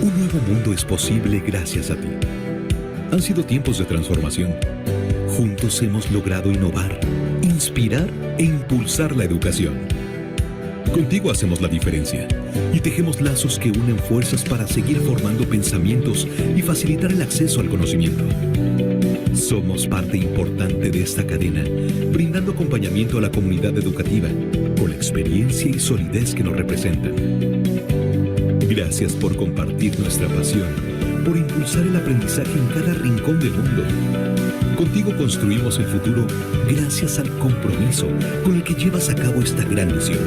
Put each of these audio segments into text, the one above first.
Un nuevo mundo es posible gracias a ti. Han sido tiempos de transformación. Juntos hemos logrado innovar, inspirar e impulsar la educación. Contigo hacemos la diferencia y tejemos lazos que unen fuerzas para seguir formando pensamientos y facilitar el acceso al conocimiento. Somos parte importante de esta cadena, brindando acompañamiento a la comunidad educativa, con la experiencia y solidez que nos representan. Gracias por compartir nuestra pasión, por impulsar el aprendizaje en cada rincón del mundo. Contigo construimos el futuro gracias al compromiso con el que llevas a cabo esta gran misión.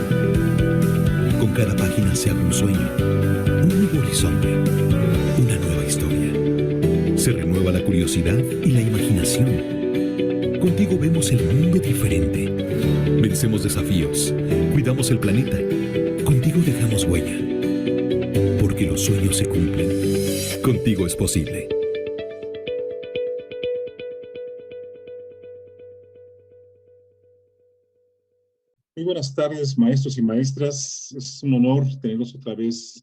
Con cada página se abre un sueño, un nuevo horizonte, una nueva historia. Se renueva la curiosidad y la imaginación. Contigo vemos el mundo diferente. Vencemos desafíos, cuidamos el planeta. Contigo dejamos huella. Porque los sueños se cumplen. Contigo es posible. Muy buenas tardes, maestros y maestras. Es un honor tenerlos otra vez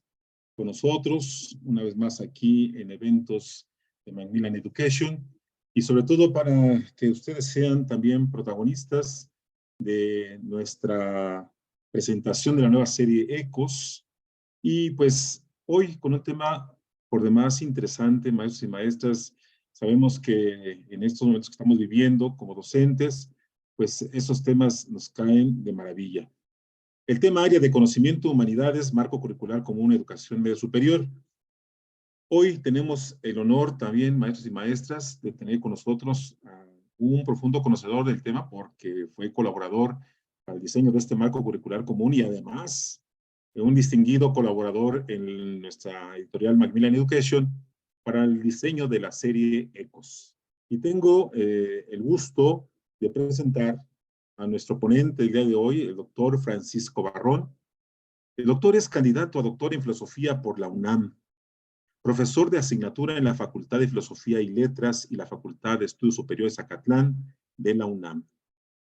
con nosotros, una vez más aquí en eventos de Macmillan Education, y sobre todo para que ustedes sean también protagonistas de nuestra presentación de la nueva serie ECOS. Y pues hoy con un tema por demás interesante, maestros y maestras. Sabemos que en estos momentos que estamos viviendo como docentes, pues esos temas nos caen de maravilla. El tema área de conocimiento, humanidades, marco curricular común, educación media superior. Hoy tenemos el honor también, maestros y maestras, de tener con nosotros a un profundo conocedor del tema porque fue colaborador al diseño de este marco curricular común y además un distinguido colaborador en nuestra editorial Macmillan Education para el diseño de la serie ECOS. Y tengo el gusto de presentar a nuestro ponente el día de hoy, el doctor Francisco Barrón. El doctor es candidato a doctor en filosofía por la UNAM, profesor de asignatura en la Facultad de Filosofía y Letras y la Facultad de Estudios Superiores Zacatlán de la UNAM.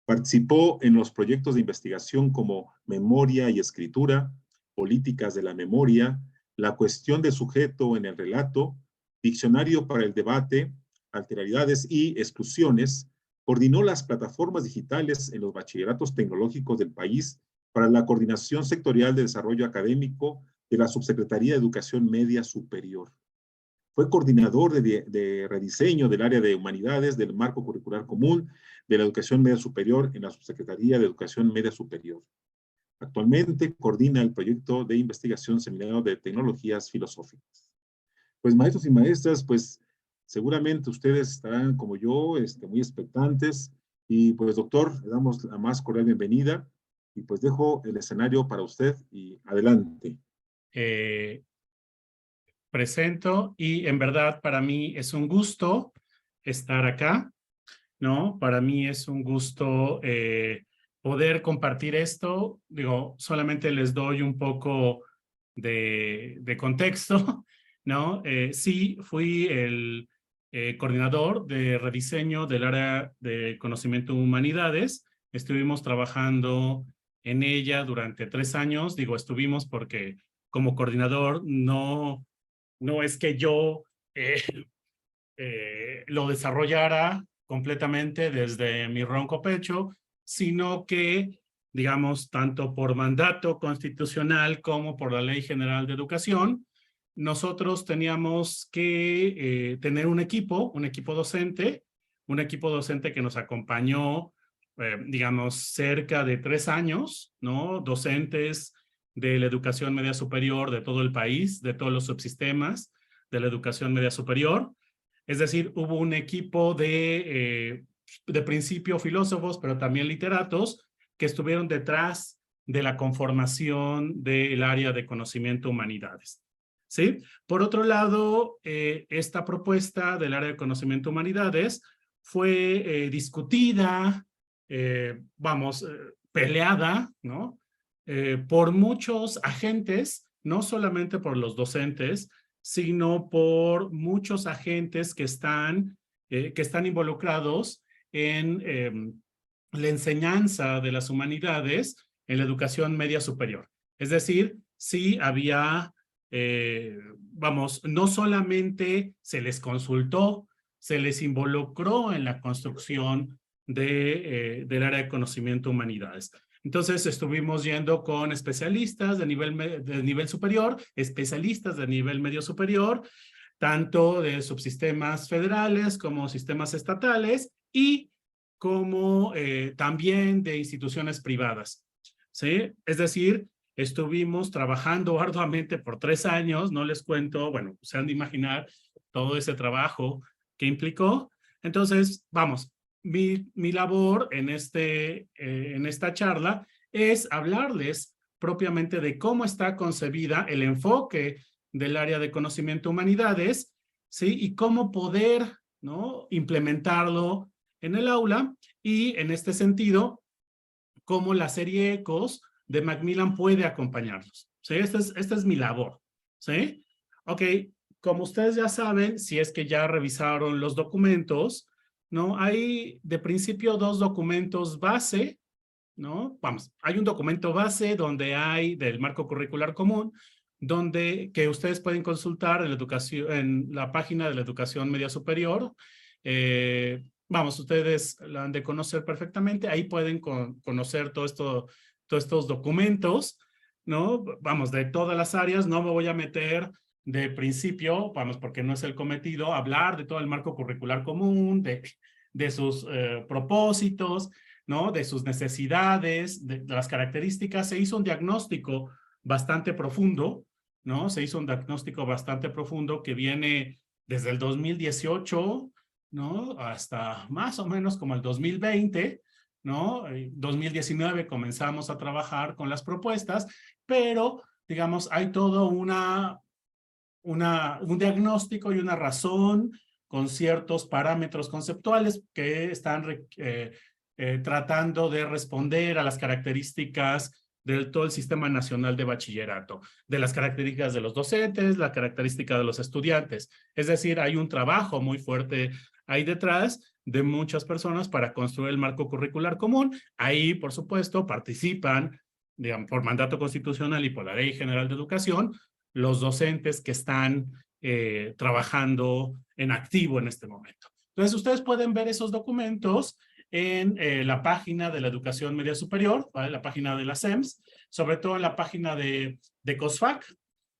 Participó en los proyectos de investigación como Memoria y Escritura, Políticas de la Memoria, La cuestión del sujeto en el relato, Diccionario para el debate, Alteridades y exclusiones. Coordinó las plataformas digitales en los bachilleratos tecnológicos del país para la coordinación sectorial de desarrollo académico de la Subsecretaría de Educación Media Superior. Fue coordinador de rediseño del área de humanidades del marco curricular común de la educación media superior en la Subsecretaría de Educación Media Superior. Actualmente coordina el proyecto de investigación Seminario de Tecnologías Filosóficas. Pues maestros y maestras, pues seguramente ustedes estarán como yo, muy expectantes. Y pues doctor, le damos la más cordial bienvenida y pues dejo el escenario para usted y adelante. Presento y en verdad para mí es un gusto estar acá, ¿no? Para mí es un gusto poder compartir esto. Digo, solamente les doy un poco de contexto, ¿no? Sí, fui el coordinador de rediseño del área de conocimiento de humanidades. Estuvimos trabajando en ella durante 3 años. Digo, estuvimos porque como coordinador no es que yo lo desarrollara completamente desde mi ronco pecho, sino que, digamos, tanto por mandato constitucional como por la Ley General de Educación, nosotros teníamos que tener un equipo docente que nos acompañó, digamos, cerca de 3 años, ¿no? Docentes de la educación media superior de todo el país, de todos los subsistemas de la educación media superior. Es decir, hubo un equipo de principio filósofos, pero también literatos, que estuvieron detrás de la conformación del área de conocimiento humanidades. ¿Sí? Por otro lado, esta propuesta del área de conocimiento humanidades fue discutida, peleada, ¿no? Por muchos agentes, no solamente por los docentes, sino por muchos agentes que están involucrados en la enseñanza de las humanidades en la educación media superior. Es decir, sí había vamos, no solamente se les consultó, se les involucró en la construcción del área de conocimiento humanidades. Entonces estuvimos yendo con especialistas de nivel superior, especialistas de nivel medio superior, tanto de subsistemas federales como sistemas estatales y como también de instituciones privadas, ¿sí? Es decir, estuvimos trabajando arduamente por 3 años, no les cuento, bueno, se han de imaginar todo ese trabajo que implicó. Entonces, vamos, mi labor en esta charla es hablarles propiamente de cómo está concebida el enfoque del área de conocimiento humanidades, ¿sí? Y cómo poder, ¿no?, implementarlo en el aula, y en este sentido, cómo la serie ECOS de Macmillan puede acompañarlos, ¿sí? Esta es mi labor, ¿sí? Ok, como ustedes ya saben, si es que ya revisaron los documentos, ¿no? Hay de principio 2 documentos base, ¿no? Vamos, hay un documento base donde hay del marco curricular común, que ustedes pueden consultar en la página de la educación media superior. Vamos, ustedes la han de conocer perfectamente. Ahí pueden conocer todos estos documentos, ¿no? Vamos, de todas las áreas. No me voy a meter de principio, vamos, porque no es el cometido, hablar de todo el marco curricular común, de sus propósitos, ¿no? De sus necesidades, de las características. Se hizo un diagnóstico bastante profundo, ¿no? Se hizo un diagnóstico bastante profundo que viene desde el 2018, ¿no? Hasta más o menos como el 2020, ¿no? 2019 comenzamos a trabajar con las propuestas, pero, digamos, hay todo un diagnóstico y una razón con ciertos parámetros conceptuales que están tratando de responder a las características de todo el Sistema Nacional de Bachillerato, de las características de los docentes, la característica de los estudiantes. Es decir, hay un trabajo muy fuerte ahí detrás de muchas personas para construir el marco curricular común. Ahí, por supuesto, participan, digamos, por mandato constitucional y por la Ley General de Educación, los docentes que están trabajando en activo en este momento. Entonces, ustedes pueden ver esos documentos en la página de la educación media superior, ¿vale? La página de la SEMS, sobre todo en la página de COSFAC,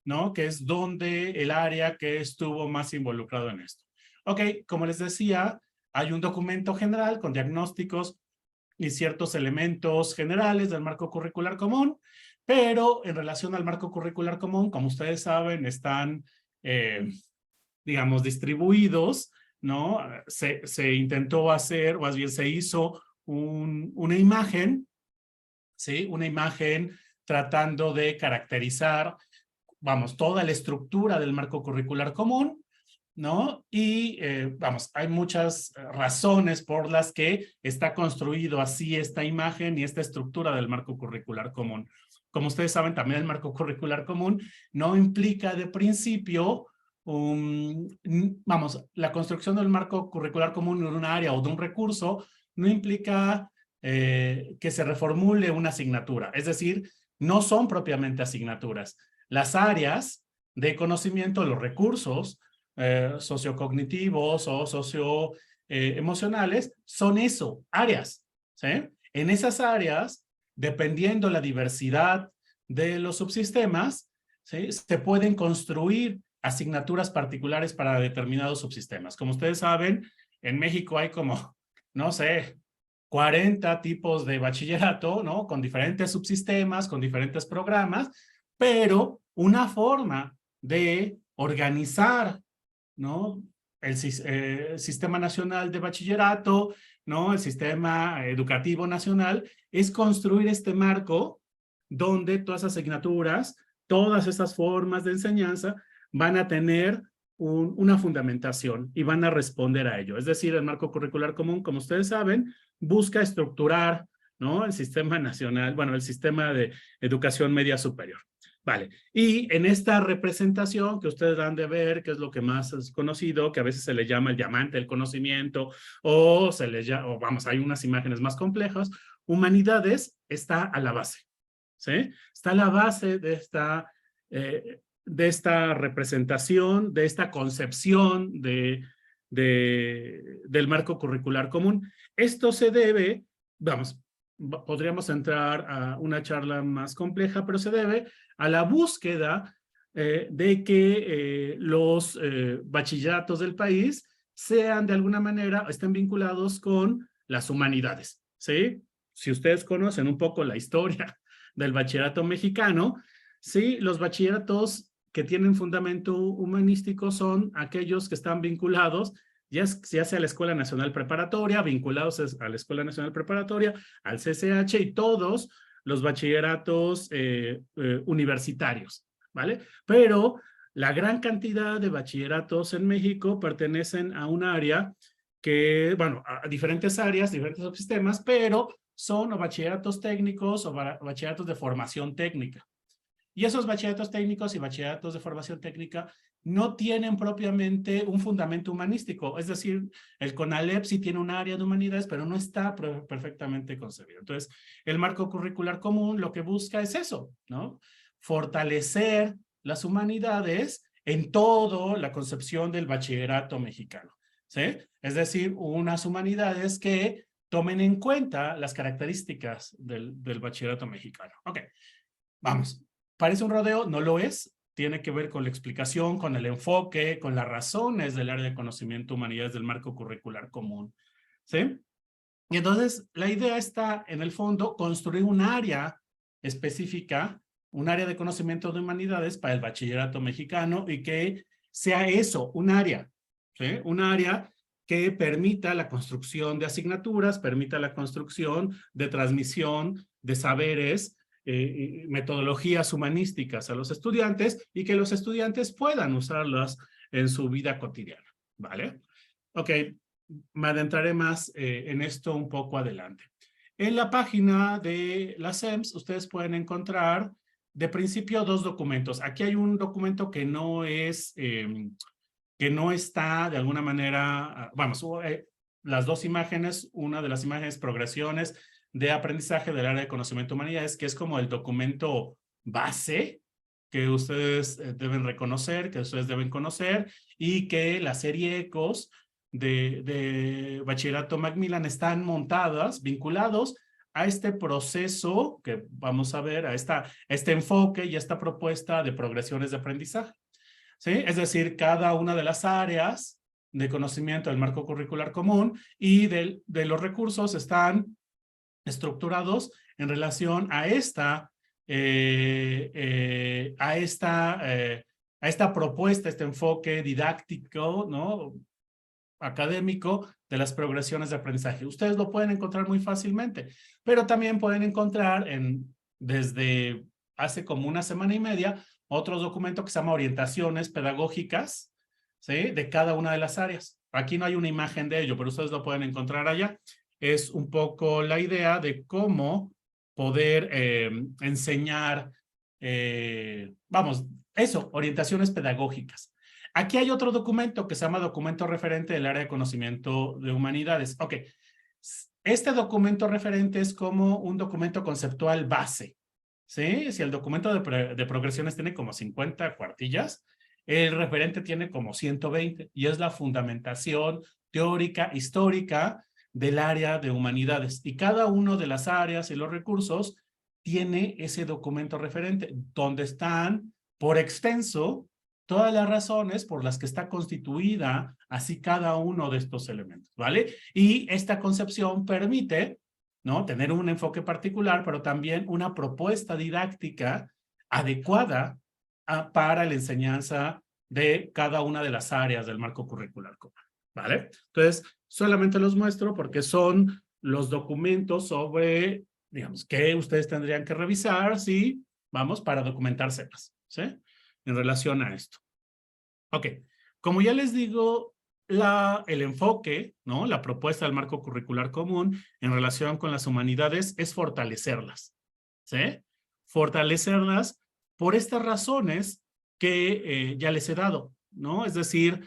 ¿no? Que es donde el área que estuvo más involucrado en esto. Ok, como les decía, hay un documento general con diagnósticos y ciertos elementos generales del marco curricular común, pero en relación al marco curricular común, como ustedes saben, están, digamos, distribuidos, ¿no? Se intentó hacer, o más bien se hizo una imagen, ¿sí? Una imagen tratando de caracterizar, vamos, toda la estructura del marco curricular común, ¿no? Y, vamos, hay muchas razones por las que está construido así esta imagen y esta estructura del marco curricular común. Como ustedes saben, también el marco curricular común no implica de principio, vamos, la construcción del marco curricular común en un área o de un recurso no implica que se reformule una asignatura. Es decir, no son propiamente asignaturas. Las áreas de conocimiento, los recursos sociocognitivos o socioemocionales son eso, áreas, ¿sí? En esas áreas, dependiendo la diversidad de los subsistemas, ¿sí?, se pueden construir asignaturas particulares para determinados subsistemas. Como ustedes saben, en México hay como, no sé, 40 tipos de bachillerato, ¿no? Con diferentes subsistemas, con diferentes programas, pero una forma de organizar, ¿no?, el Sistema Nacional de Bachillerato, ¿no?, el Sistema Educativo Nacional, es construir este marco donde todas las asignaturas, todas esas formas de enseñanza van a tener una fundamentación y van a responder a ello. Es decir, el marco curricular común, como ustedes saben, busca estructurar, ¿no?, el Sistema Nacional, bueno, el Sistema de Educación Media Superior. Vale, y en esta representación que ustedes han de ver, que es lo que más es conocido, que a veces se le llama el diamante del conocimiento, o se le llama, o vamos, hay unas imágenes más complejas, humanidades está a la base, ¿sí? Está a la base de esta representación, de esta concepción del marco curricular común. Esto se debe, vamos, podríamos entrar a una charla más compleja, pero se debe a la búsqueda de que los bachilleratos del país sean de alguna manera, estén vinculados con las humanidades, ¿sí? Si ustedes conocen un poco la historia del bachillerato mexicano, sí, los bachilleratos que tienen fundamento humanístico son aquellos que están vinculados ya sea a la Escuela Nacional Preparatoria, vinculados a la Escuela Nacional Preparatoria, al CCH y todos los bachilleratos universitarios, ¿vale? Pero la gran cantidad de bachilleratos en México pertenecen a un área que, bueno, a diferentes áreas, diferentes subsistemas, pero son o bachilleratos técnicos o bachilleratos de formación técnica. Y esos bachilleratos técnicos y bachilleratos de formación técnica no tienen propiamente un fundamento humanístico. Es decir, el CONALEP sí tiene un área de humanidades, pero no está perfectamente concebido. Entonces, el marco curricular común lo que busca es eso, ¿no? Fortalecer las humanidades en toda la concepción del bachillerato mexicano, ¿sí? Es decir, unas humanidades que tomen en cuenta las características del bachillerato mexicano. Ok, vamos. ¿Parece un rodeo? No lo es. Tiene que ver con la explicación, con el enfoque, con las razones del área de conocimiento humanidades del marco curricular común, ¿sí? Y entonces la idea está, en el fondo, construir un área específica, un área de conocimiento de humanidades para el bachillerato mexicano y que sea eso, un área, ¿sí? Un área que permita la construcción de asignaturas, permita la construcción de transmisión de saberes, metodologías humanísticas a los estudiantes y que los estudiantes puedan usarlas en su vida cotidiana, ¿vale? Ok, me adentraré más en esto un poco adelante. En la página de la SEMS ustedes pueden encontrar de principio dos documentos. Aquí hay un documento que no es, que no está de alguna manera, vamos, las dos imágenes, una de las imágenes progresiones de aprendizaje del área de conocimiento humanidades, que es como el documento base que ustedes deben reconocer, que ustedes deben conocer, y que la serie ECOS de Bachillerato Macmillan están montadas, vinculados a este proceso que vamos a ver, a este enfoque y a esta propuesta de progresiones de aprendizaje, ¿sí? Es decir, cada una de las áreas de conocimiento del marco curricular común y de los recursos están estructurados en relación a esta propuesta, este enfoque didáctico, ¿no? Académico de las progresiones de aprendizaje. Ustedes lo pueden encontrar muy fácilmente, pero también pueden encontrar desde hace como una semana y media otro documento que se llama Orientaciones Pedagógicas, ¿sí? De cada una de las áreas. Aquí no hay una imagen de ello, pero ustedes lo pueden encontrar allá. Es un poco la idea de cómo poder enseñar, vamos, eso, orientaciones pedagógicas. Aquí hay otro documento que se llama documento referente del área de conocimiento de humanidades. Ok, este documento referente es como un documento conceptual base, ¿sí? Si el documento de progresiones tiene como 50 cuartillas, el referente tiene como 120 y es la fundamentación teórica, histórica del área de humanidades. Y cada una de las áreas y los recursos tiene ese documento referente, donde están por extenso todas las razones por las que está constituida así cada uno de estos elementos, ¿vale? Y esta concepción permite, ¿no? Tener un enfoque particular, pero también una propuesta didáctica adecuada para la enseñanza de cada una de las áreas del marco curricular común, ¿vale? Entonces, solamente los muestro porque son los documentos sobre, digamos, que ustedes tendrían que revisar, ¿sí? Vamos, para documentarse más, ¿sí? En relación a esto. Ok, como ya les digo, el enfoque, ¿no? La propuesta del marco curricular común en relación con las humanidades es fortalecerlas, ¿sí? Fortalecerlas por estas razones que ya les he dado, ¿no? Es decir,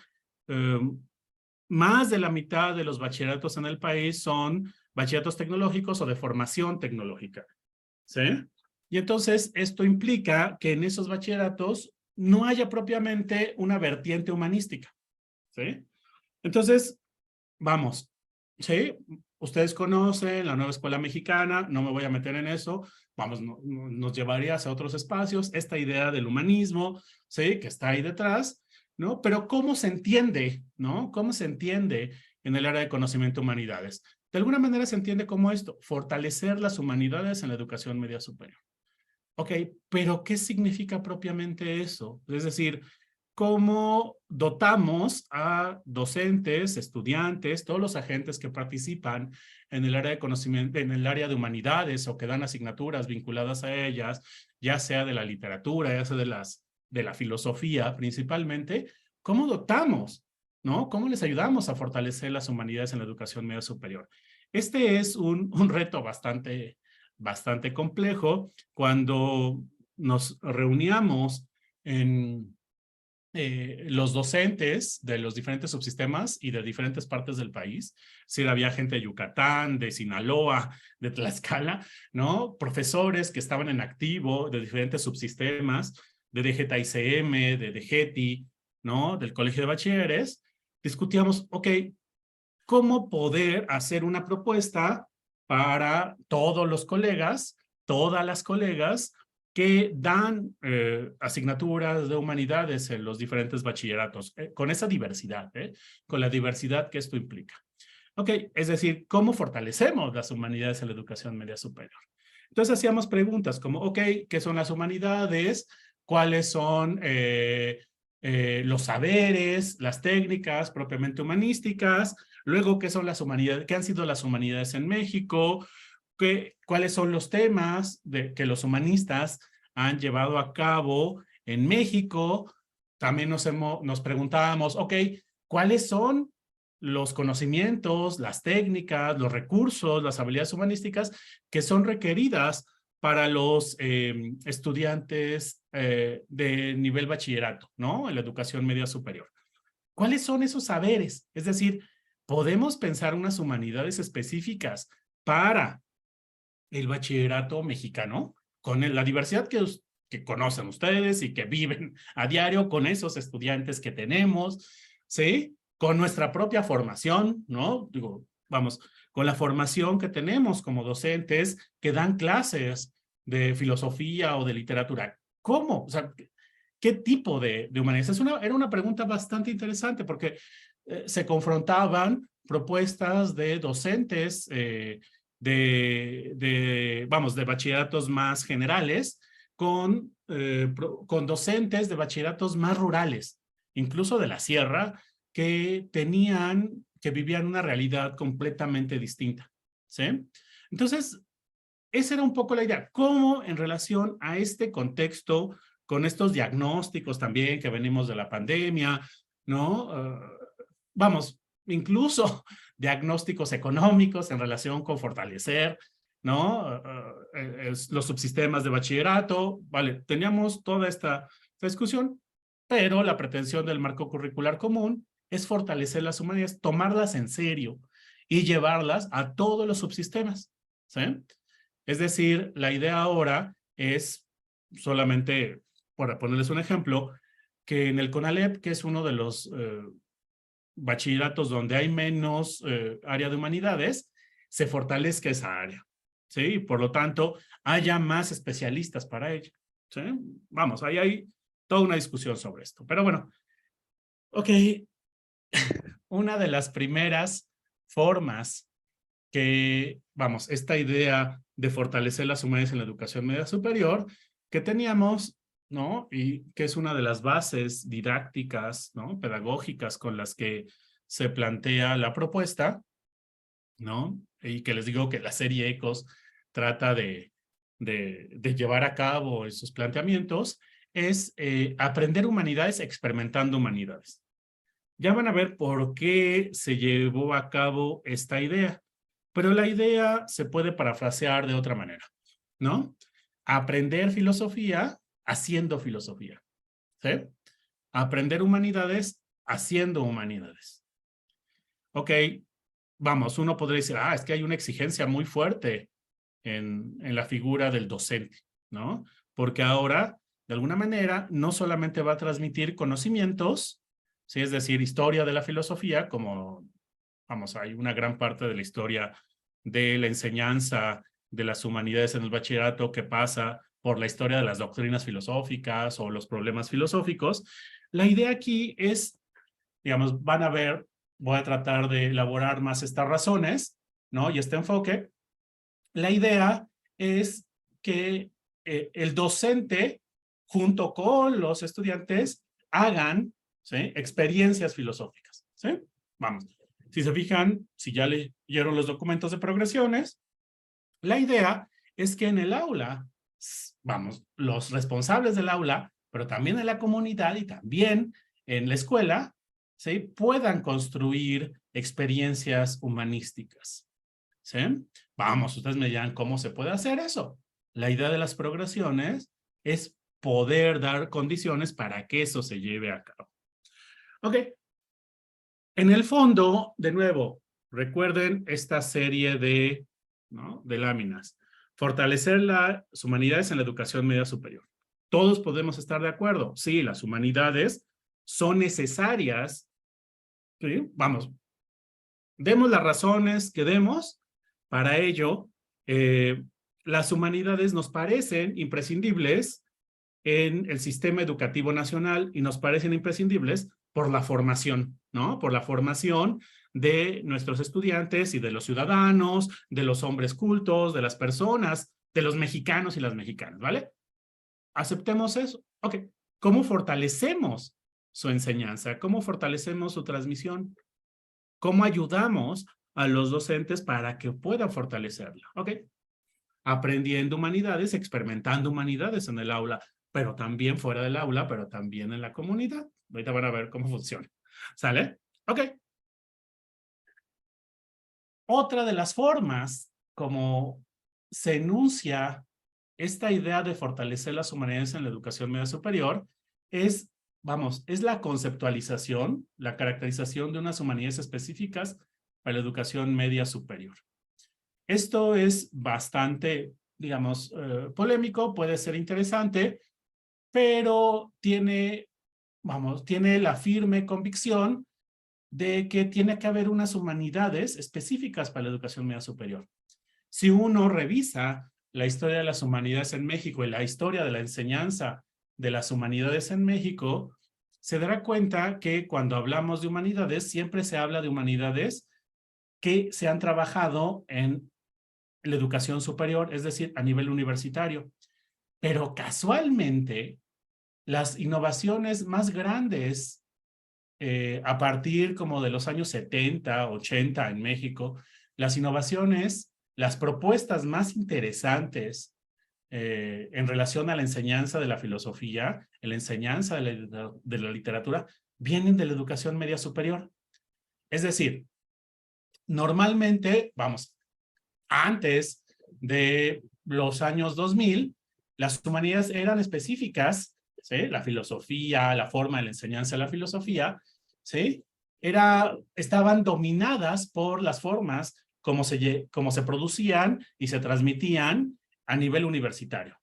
más de la mitad de los bachilleratos en el país son bachilleratos tecnológicos o de formación tecnológica, ¿sí? Y entonces esto implica que en esos bachilleratos no haya propiamente una vertiente humanística, ¿sí? Entonces, vamos, ¿sí? Ustedes conocen la nueva escuela mexicana, no me voy a meter en eso, vamos, nos llevaría hacia otros espacios, esta idea del humanismo, ¿sí? Que está ahí detrás, ¿no? Pero ¿cómo se entiende, ¿no? ¿Cómo se entiende en el área de conocimiento humanidades? De alguna manera se entiende como esto, fortalecer las humanidades en la educación media superior. Ok, pero ¿qué significa propiamente eso? Es decir, ¿cómo dotamos a docentes, estudiantes, todos los agentes que participan en el área de conocimiento, en el área de humanidades o que dan asignaturas vinculadas a ellas, ya sea de la literatura, ya sea de la filosofía principalmente? ¿Cómo dotamos? ¿No? ¿Cómo les ayudamos a fortalecer las humanidades en la educación media superior? Este es un reto bastante complejo. Cuando nos reuníamos en los docentes de los diferentes subsistemas y de diferentes partes del país, si había gente de Yucatán, de Sinaloa, de Tlaxcala, ¿no? Profesores que estaban en activo de diferentes subsistemas, de DGTICM, de DGETI, ¿no? Del Colegio de Bachilleres, discutíamos, ok, ¿cómo poder hacer una propuesta para todos los colegas, todas las colegas que dan asignaturas de humanidades en los diferentes bachilleratos, con esa diversidad, con la diversidad que esto implica? Ok, es decir, ¿cómo fortalecemos las humanidades en la educación media superior? Entonces hacíamos preguntas como, ok, ¿qué son las humanidades? ¿Cuáles son los saberes, las técnicas propiamente humanísticas? Luego, ¿qué son las humanidades? ¿Qué han sido las humanidades en México? ¿Cuáles son los temas que los humanistas han llevado a cabo en México? También nos preguntábamos, ok, ¿cuáles son los conocimientos, las técnicas, los recursos, las habilidades humanísticas que son requeridas para los estudiantes de nivel bachillerato, ¿no? En la educación media superior? ¿Cuáles son esos saberes? Es decir, ¿podemos pensar unas humanidades específicas para el bachillerato mexicano, con la diversidad que conocen ustedes y que viven a diario, con esos estudiantes que tenemos, ¿sí? Con nuestra propia formación, ¿no? Digo, vamos, con la formación que tenemos como docentes que dan clases de filosofía o de literatura. ¿Cómo? O sea, ¿qué tipo de humanidades? Era una pregunta bastante interesante porque se confrontaban propuestas de docentes de bachilleratos más generales con docentes de bachilleratos más rurales, incluso de la sierra, que vivían una realidad completamente distinta, ¿sí? Entonces, esa era un poco la idea. ¿Cómo en relación a este contexto, con estos diagnósticos también que venimos de la pandemia, ¿no? Vamos, incluso diagnósticos económicos en relación con fortalecer, ¿no? Los subsistemas de bachillerato, ¿vale? Teníamos toda esta discusión, pero la pretensión del marco curricular común es fortalecer las humanidades, tomarlas en serio y llevarlas a todos los subsistemas, ¿sí? Es decir, la idea ahora es solamente, para ponerles un ejemplo, que en el CONALEP, que es uno de los bachilleratos donde hay menos área de humanidades, se fortalezca esa área, ¿sí? Por lo tanto, haya más especialistas para ello, ¿sí? Vamos, ahí hay toda una discusión sobre esto. Pero bueno, ok, una de las primeras formas que, vamos, esta idea de fortalecer las humanidades en la educación media superior que teníamos, ¿no? Y que es una de las bases didácticas, ¿no? Pedagógicas con las que se plantea la propuesta, ¿no? Y que les digo que la serie ECOS trata de llevar a cabo esos planteamientos, es aprender humanidades experimentando humanidades. Ya van a ver por qué se llevó a cabo esta idea, pero la idea se puede parafrasear de otra manera, ¿no? Aprender filosofía haciendo filosofía, ¿sí? Aprender humanidades haciendo humanidades. Ok, vamos, uno podría decir, es que hay una exigencia muy fuerte en la figura del docente, ¿no? Porque ahora, de alguna manera, no solamente va a transmitir conocimientos, ¿sí? Es decir, historia de la filosofía, como, vamos, hay una gran parte de la historia de la enseñanza de las humanidades en el bachillerato que pasa por la historia de las doctrinas filosóficas o los problemas filosóficos. La idea aquí es, digamos, van a ver, voy a tratar de elaborar más estas razones, ¿no? Y este enfoque. La idea es que el docente, junto con los estudiantes, hagan, ¿sí?, experiencias filosóficas, ¿sí? Vamos, si se fijan, si ya leyeron los documentos de progresiones, la idea es que en el aula, vamos, los responsables del aula, pero también en la comunidad y también en la escuela, ¿sí?, puedan construir experiencias humanísticas, ¿sí? Vamos, ustedes me dirán cómo se puede hacer eso. La idea de las progresiones es poder dar condiciones para que eso se lleve a cabo. Ok. En el fondo, de nuevo, recuerden esta serie de, ¿no?, de láminas. Fortalecer las humanidades en la educación media superior. Todos podemos estar de acuerdo. Sí, las humanidades son necesarias. ¿Sí? Vamos, demos las razones que demos. Para ello, las humanidades nos parecen imprescindibles en el sistema educativo nacional y nos parecen imprescindibles por la formación, ¿no? Por la formación de nuestros estudiantes y de los ciudadanos, de los hombres cultos, de las personas, de los mexicanos y las mexicanas, ¿vale? ¿Aceptemos eso? Ok. ¿Cómo fortalecemos su enseñanza? ¿Cómo fortalecemos su transmisión? ¿Cómo ayudamos a los docentes para que puedan fortalecerla? Ok. Aprendiendo humanidades, experimentando humanidades en el aula, pero también fuera del aula, pero también en la comunidad. Ahorita van a ver cómo funciona. ¿Sale? Ok. Otra de las formas como se enuncia esta idea de fortalecer las humanidades en la educación media superior es, vamos, es la conceptualización, la caracterización de unas humanidades específicas para la educación media superior. Esto es bastante, digamos, polémico, puede ser interesante, pero tiene, vamos, tiene la firme convicción de que tiene que haber unas humanidades específicas para la educación media superior. Si uno revisa la historia de las humanidades en México y la historia de la enseñanza de las humanidades en México, se dará cuenta que cuando hablamos de humanidades, siempre se habla de humanidades que se han trabajado en la educación superior, es decir, a nivel universitario. Pero casualmente, las innovaciones más grandes a partir como de los años 70, 80 en México, las innovaciones, las propuestas más interesantes en relación a la enseñanza de la filosofía, la enseñanza de la literatura, vienen de la educación media superior. Es decir, normalmente, vamos, antes de los años 2000, las humanidades eran específicas, ¿sí? La filosofía, la forma de la enseñanza de la filosofía, ¿sí? Estaban dominadas por las formas como se producían y se transmitían a nivel universitario.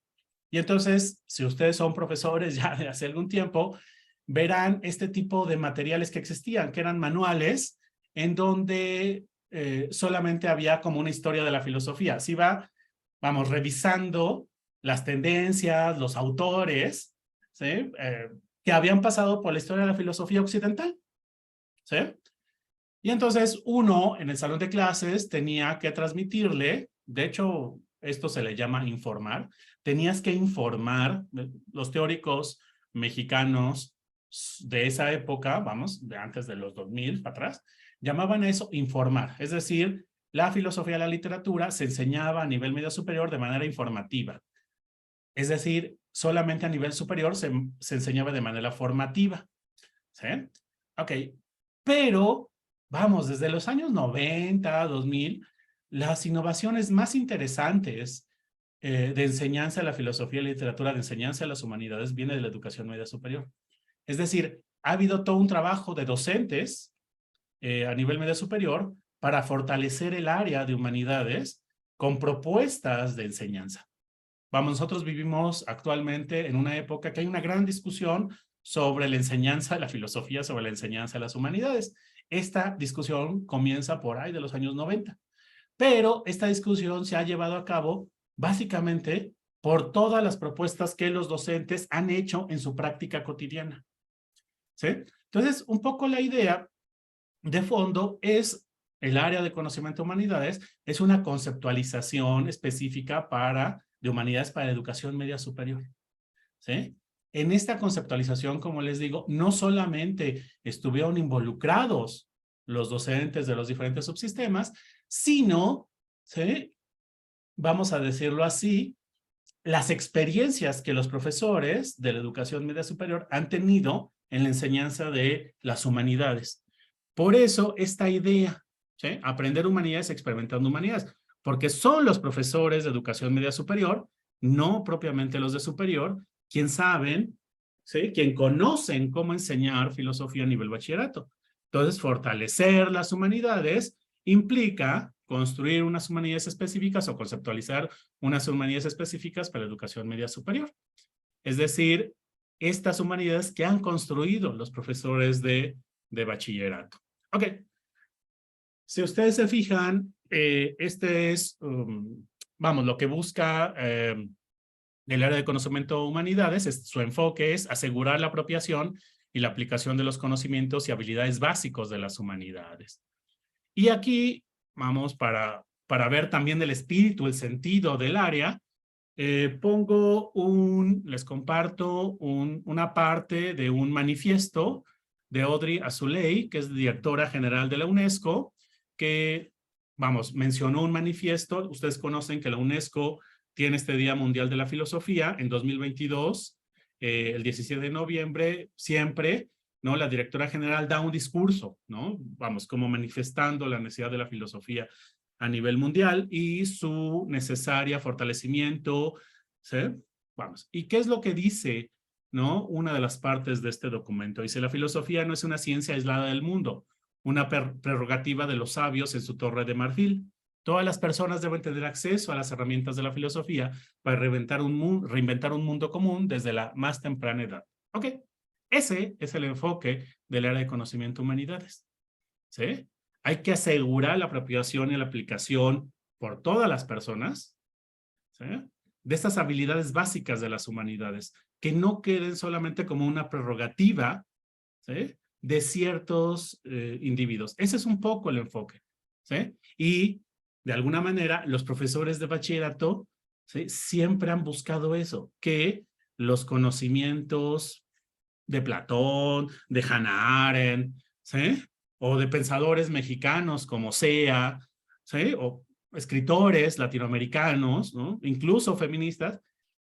Y entonces, si ustedes son profesores ya de hace algún tiempo, verán este tipo de materiales que existían, que eran manuales en donde solamente había como una historia de la filosofía. Se iba, vamos, revisando las tendencias, los autores, ¿sí? Que habían pasado por la historia de la filosofía occidental, ¿sí? Y entonces uno en el salón de clases tenía que transmitirle, de hecho esto se le llama informar, tenías que informar, los teóricos mexicanos de esa época, vamos, de antes de los 2000 para atrás, llamaban a eso informar, es decir, la filosofía de la literatura se enseñaba a nivel medio superior de manera informativa. Es decir, solamente a nivel superior se enseñaba de manera formativa. ¿Sí? Ok, pero, vamos, desde los años 90, 2000, las innovaciones más interesantes de enseñanza de la filosofía y la literatura, de enseñanza de las humanidades, viene de la educación media superior. Es decir, ha habido todo un trabajo de docentes a nivel media superior para fortalecer el área de humanidades con propuestas de enseñanza. Vamos, nosotros vivimos actualmente en una época que hay una gran discusión sobre la enseñanza de la filosofía, sobre la enseñanza de las humanidades. Esta discusión comienza por ahí de los años 90, pero esta discusión se ha llevado a cabo básicamente por todas las propuestas que los docentes han hecho en su práctica cotidiana. ¿Sí? Entonces, un poco la idea de fondo es el área de conocimiento de humanidades, es una conceptualización específica de humanidades para educación media superior. ¿Sí? En esta conceptualización, como les digo, no solamente estuvieron involucrados los docentes de los diferentes subsistemas, sino, ¿sí?, vamos a decirlo así, las experiencias que los profesores de la educación media superior han tenido en la enseñanza de las humanidades. Por eso esta idea, ¿sí?, aprender humanidades experimentando humanidades, porque son los profesores de educación media superior, no propiamente los de superior, quien saben, ¿sí?, quien conocen cómo enseñar filosofía a nivel bachillerato. Entonces, fortalecer las humanidades implica construir unas humanidades específicas o conceptualizar unas humanidades específicas para la educación media superior. Es decir, estas humanidades que han construido los profesores de bachillerato. Ok. Si ustedes se fijan, este es, vamos, lo que busca el área de conocimiento de humanidades, su enfoque es asegurar la apropiación y la aplicación de los conocimientos y habilidades básicos de las humanidades. Y aquí, vamos, para ver también el espíritu, el sentido del área, les comparto una parte de un manifiesto de Audrey Azoulay, que es directora general de la UNESCO, que, vamos, mencionó un manifiesto. Ustedes conocen que la UNESCO tiene este Día Mundial de la Filosofía en 2022, el 17 de noviembre, siempre, ¿no?, la directora general da un discurso, ¿no? Vamos, como manifestando la necesidad de la filosofía a nivel mundial y su necesaria fortalecimiento, ¿sí? Vamos, ¿y qué es lo que dice, ¿no?, una de las partes de este documento? Dice, la filosofía no es una ciencia aislada del mundo, una prerrogativa de los sabios en su torre de marfil. Todas las personas deben tener acceso a las herramientas de la filosofía para reinventar un mundo común desde la más temprana edad. Ok, ese es el enfoque del área de conocimiento humanidades. ¿Sí? Hay que asegurar la apropiación y la aplicación por todas las personas, ¿sí?, de estas habilidades básicas de las humanidades, que no queden solamente como una prerrogativa, ¿sí?, de ciertos individuos. Ese es un poco el enfoque. ¿Sí? Y de alguna manera, los profesores de bachillerato, ¿sí?, siempre han buscado eso, que los conocimientos de Platón, de Hannah Arendt, ¿sí?, o de pensadores mexicanos como Sea, ¿sí?, o escritores latinoamericanos, ¿no?, incluso feministas,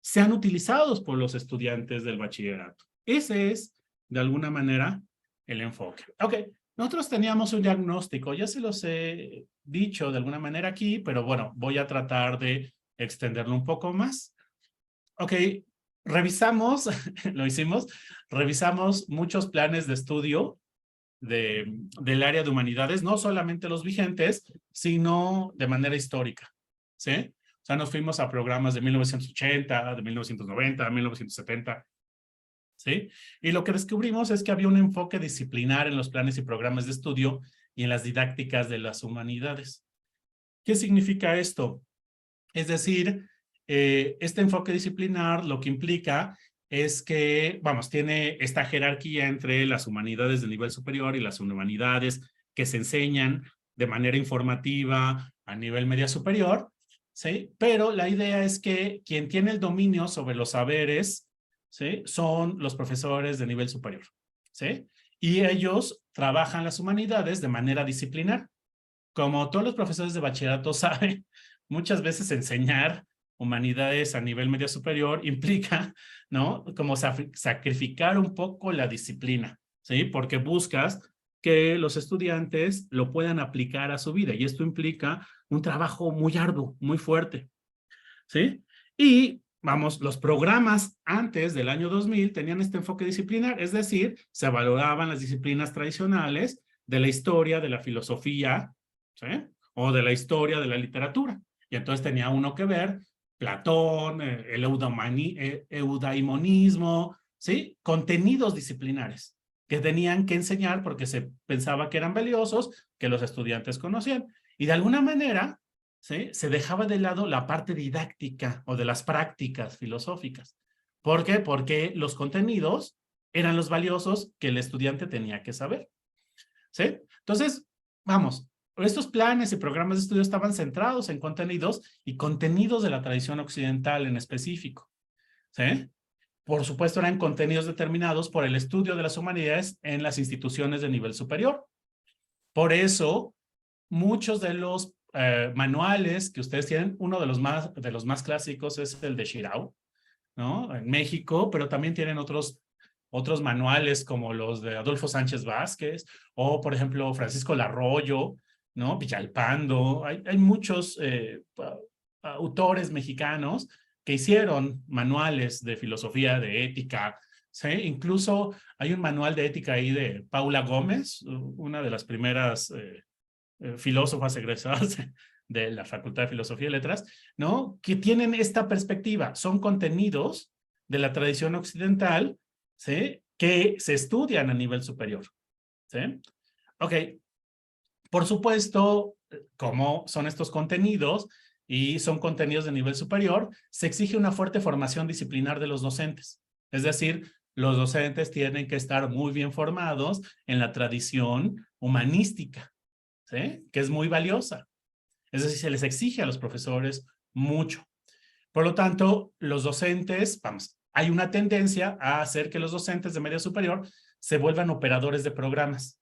sean utilizados por los estudiantes del bachillerato. Ese es, de alguna manera, el enfoque. Ok. Nosotros teníamos un diagnóstico, ya se los he dicho de alguna manera aquí, pero bueno, voy a tratar de extenderlo un poco más. Ok, revisamos, revisamos muchos planes de estudio del área de humanidades, no solamente los vigentes, sino de manera histórica, ¿sí? O sea, nos fuimos a programas de 1980, de 1990, 1970, ¿sí? Y lo que descubrimos es que había un enfoque disciplinar en los planes y programas de estudio y en las didácticas de las humanidades. ¿Qué significa esto? Es decir, este enfoque disciplinar lo que implica es que, vamos, tiene esta jerarquía entre las humanidades de nivel superior y las humanidades que se enseñan de manera informativa a nivel media superior, ¿sí? Pero la idea es que quien tiene el dominio sobre los saberes, ¿sí?, son los profesores de nivel superior, ¿sí? Y ellos trabajan las humanidades de manera disciplinar. Como todos los profesores de bachillerato saben, muchas veces enseñar humanidades a nivel medio superior implica, ¿no?, como sacrificar un poco la disciplina, ¿sí? Porque buscas que los estudiantes lo puedan aplicar a su vida y esto implica un trabajo muy arduo, muy fuerte, ¿sí? Y, vamos, los programas antes del año 2000 tenían este enfoque disciplinar, es decir, se valoraban las disciplinas tradicionales de la historia, de la filosofía, ¿sí?, o de la historia de la literatura. Y entonces tenía uno que ver Platón, el eudaimonismo, ¿sí? Contenidos disciplinares que tenían que enseñar porque se pensaba que eran valiosos, que los estudiantes conocían. Y de alguna manera, ¿sí? Se dejaba de lado la parte didáctica o de las prácticas filosóficas. ¿Por qué? Porque los contenidos eran los valiosos que el estudiante tenía que saber. ¿Sí? Entonces, vamos, estos planes y programas de estudio estaban centrados en contenidos y contenidos de la tradición occidental en específico. ¿Sí? Por supuesto, eran contenidos determinados por el estudio de las humanidades en las instituciones de nivel superior. Por eso, muchos de los manuales que ustedes tienen, uno de los más clásicos es el de Shirao, ¿no? En México, pero también tienen otros manuales como los de Adolfo Sánchez Vázquez o, por ejemplo, Francisco Larroyo, ¿no? Villalpando. Hay muchos autores mexicanos que hicieron manuales de filosofía, de ética, ¿sí? Incluso hay un manual de ética ahí de Paula Gómez, una de las primeras filósofas egresadas de la Facultad de Filosofía y Letras, ¿no? Que tienen esta perspectiva. Son contenidos de la tradición occidental, ¿sí? Que se estudian a nivel superior, ¿sí? Ok. Por supuesto, como son estos contenidos y son contenidos de nivel superior, se exige una fuerte formación disciplinar de los docentes. Es decir, los docentes tienen que estar muy bien formados en la tradición humanística, ¿sí? Que es muy valiosa. Es decir, se les exige a los profesores mucho. Por lo tanto, los docentes, vamos, hay una tendencia a hacer que los docentes de media superior se vuelvan operadores de programas.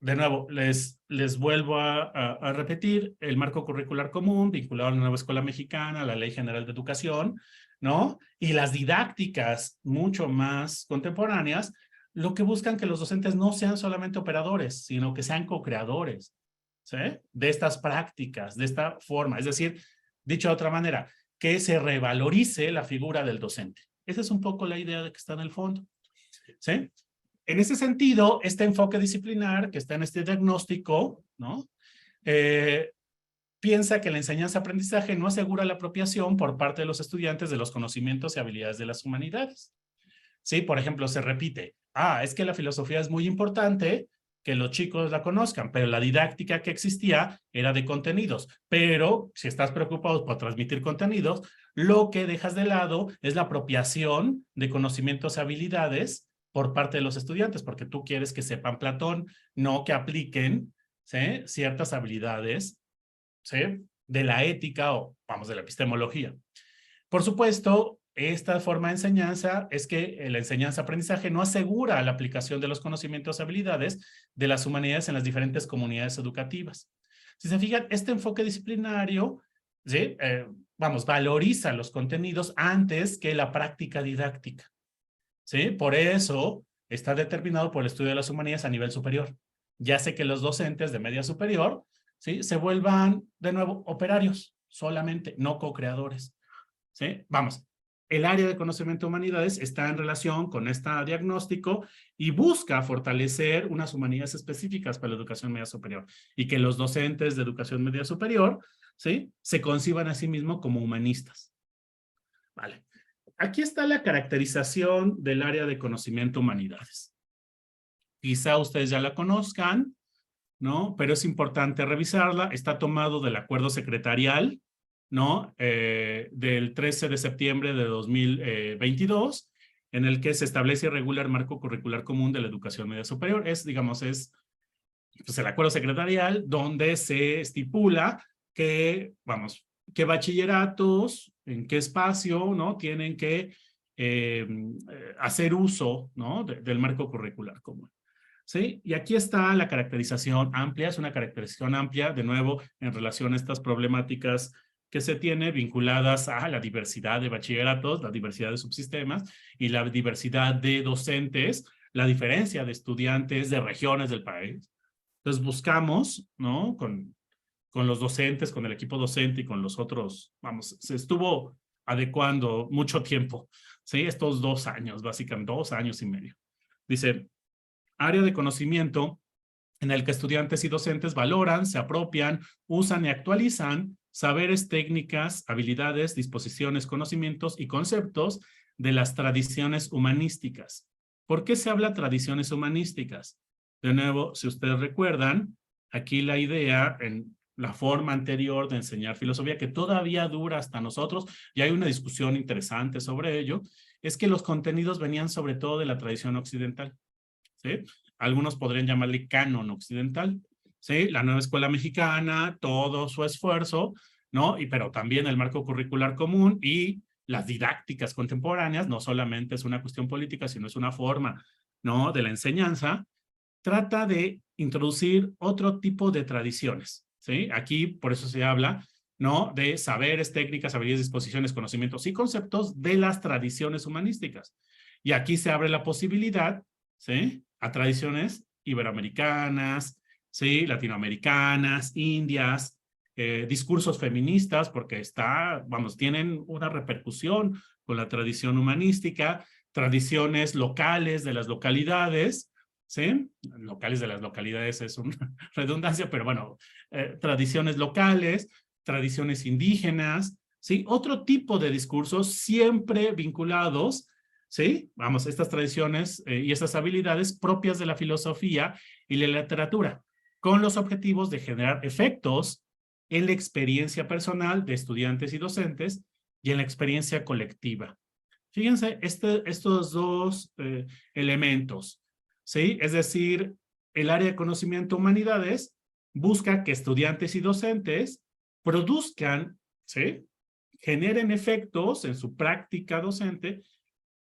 De nuevo, les vuelvo a repetir el marco curricular común vinculado a la nueva escuela mexicana, a la Ley General de Educación, ¿no? Y las didácticas mucho más contemporáneas, lo que buscan que los docentes no sean solamente operadores, sino que sean co-creadores, ¿sí? De estas prácticas, de esta forma. Es decir, dicho de otra manera, que se revalorice la figura del docente. Esa es un poco la idea de que está en el fondo, ¿sí? En ese sentido, este enfoque disciplinar que está en este diagnóstico, ¿no? Piensa que la enseñanza-aprendizaje no asegura la apropiación por parte de los estudiantes de los conocimientos y habilidades de las humanidades. Sí, por ejemplo, se repite, es que la filosofía es muy importante, que los chicos la conozcan, pero la didáctica que existía era de contenidos. Pero si estás preocupado por transmitir contenidos, lo que dejas de lado es la apropiación de conocimientos y habilidades por parte de los estudiantes, porque tú quieres que sepan Platón, no que apliquen, ¿sí? Ciertas habilidades, ¿sí? De la ética o, vamos, de la epistemología. Por supuesto, esta forma de enseñanza es que la enseñanza-aprendizaje no asegura la aplicación de los conocimientos y habilidades de las humanidades en las diferentes comunidades educativas. Si se fijan, este enfoque disciplinario, ¿sí? Vamos, valoriza los contenidos antes que la práctica didáctica, ¿sí? Por eso está determinado por el estudio de las humanidades a nivel superior. Ya sé que los docentes de media superior, ¿sí? Se vuelvan, de nuevo, operarios solamente, no co-creadores, ¿sí? Vamos, el área de conocimiento de humanidades está en relación con este diagnóstico y busca fortalecer unas humanidades específicas para la educación media superior y que los docentes de educación media superior, ¿sí? Se conciban a sí mismos como humanistas. Vale. Aquí está la caracterización del área de conocimiento humanidades. Quizá ustedes ya la conozcan, ¿no? Pero es importante revisarla. Está tomado del acuerdo secretarial, ¿no? Del 13 de septiembre de 2022, en el que se establece y regula el marco curricular común de la educación media superior. Es, digamos, pues el acuerdo secretarial donde se estipula que, vamos, qué bachilleratos, en qué espacio, ¿no? Tienen que hacer uso, ¿no? Del marco curricular común. ¿Sí? Y aquí está la caracterización amplia, es una caracterización amplia, de nuevo, en relación a estas problemáticas que se tiene vinculadas a la diversidad de bachilleratos, la diversidad de subsistemas y la diversidad de docentes, la diferencia de estudiantes de regiones del país. Entonces buscamos, ¿no? Con los docentes, con el equipo docente y con los otros, vamos, se estuvo adecuando mucho tiempo, ¿sí? Estos 2 años, básicamente 2 años y medio. Dice, área de conocimiento en el que estudiantes y docentes valoran, se apropian, usan y actualizan saberes, técnicas, habilidades, disposiciones, conocimientos y conceptos de las tradiciones humanísticas. ¿Por qué se habla tradiciones humanísticas? De nuevo, si ustedes recuerdan, aquí la idea en la forma anterior de enseñar filosofía, que todavía dura hasta nosotros, y hay una discusión interesante sobre ello, es que los contenidos venían sobre todo de la tradición occidental, ¿sí? Algunos podrían llamarle canon occidental, ¿sí? La nueva escuela mexicana, todo su esfuerzo, ¿no? Pero también el marco curricular común y las didácticas contemporáneas, no solamente es una cuestión política, sino es una forma, ¿no?, de la enseñanza, trata de introducir otro tipo de tradiciones, ¿sí? Aquí, por eso se habla, ¿no?, de saberes, técnicas, habilidades, disposiciones, conocimientos y conceptos de las tradiciones humanísticas. Y aquí se abre la posibilidad, ¿sí?, a tradiciones iberoamericanas, ¿sí?, latinoamericanas, indias, discursos feministas, porque tienen una repercusión con la tradición humanística, tradiciones locales de las localidades, ¿sí? Locales de las localidades es una redundancia, pero bueno, tradiciones locales, tradiciones indígenas, ¿sí? Otro tipo de discursos siempre vinculados, ¿sí? Estas tradiciones y estas habilidades propias de la filosofía y la literatura, con los objetivos de generar efectos en la experiencia personal de estudiantes y docentes y en la experiencia colectiva. Fíjense, estos dos elementos, ¿sí? Es decir, el área de conocimiento humanidades busca que estudiantes y docentes produzcan, ¿sí?, generen efectos en su práctica docente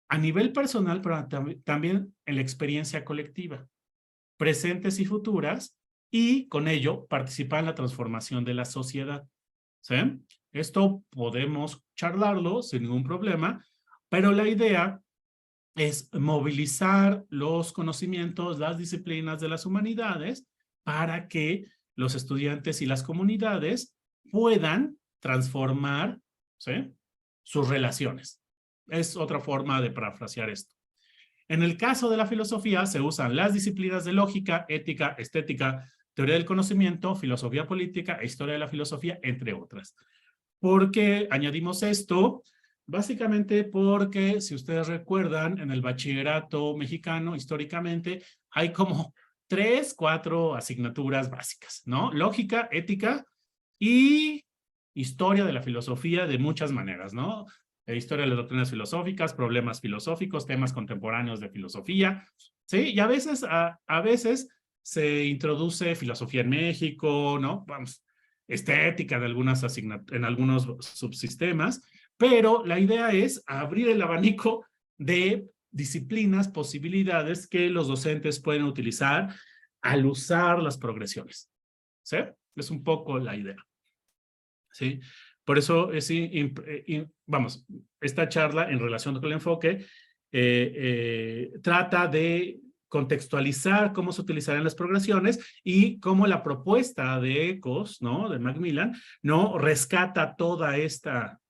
a nivel personal, pero también en la experiencia colectiva, presentes y futuras, y con ello participar en la transformación de la sociedad, ¿sí? Esto podemos charlarlo sin ningún problema, pero la idea es movilizar los conocimientos, las disciplinas de las humanidades para que los estudiantes y las comunidades puedan transformar, ¿sí?, sus relaciones. Es otra forma de parafrasear esto. En el caso de la filosofía se usan las disciplinas de lógica, ética, estética, teoría del conocimiento, filosofía política e historia de la filosofía, entre otras. ¿Por qué añadimos esto? Básicamente porque, si ustedes recuerdan, en el bachillerato mexicano, históricamente, hay como 3, 4 asignaturas básicas, ¿no? Lógica, ética y historia de la filosofía de muchas maneras, ¿no? Historia de las doctrinas filosóficas, problemas filosóficos, temas contemporáneos de filosofía, ¿sí? Y a veces se introduce filosofía en México, ¿no? Estética de en algunos subsistemas, pero la idea es abrir el abanico de disciplinas, posibilidades que los docentes pueden utilizar al usar las progresiones, ¿sí? Es un poco la idea, ¿sí? Por eso esta charla en relación con el enfoque trata de contextualizar cómo se utilizarán las progresiones y cómo la propuesta de Ecos, ¿no?, de Macmillan, ¿no?, rescata toda esta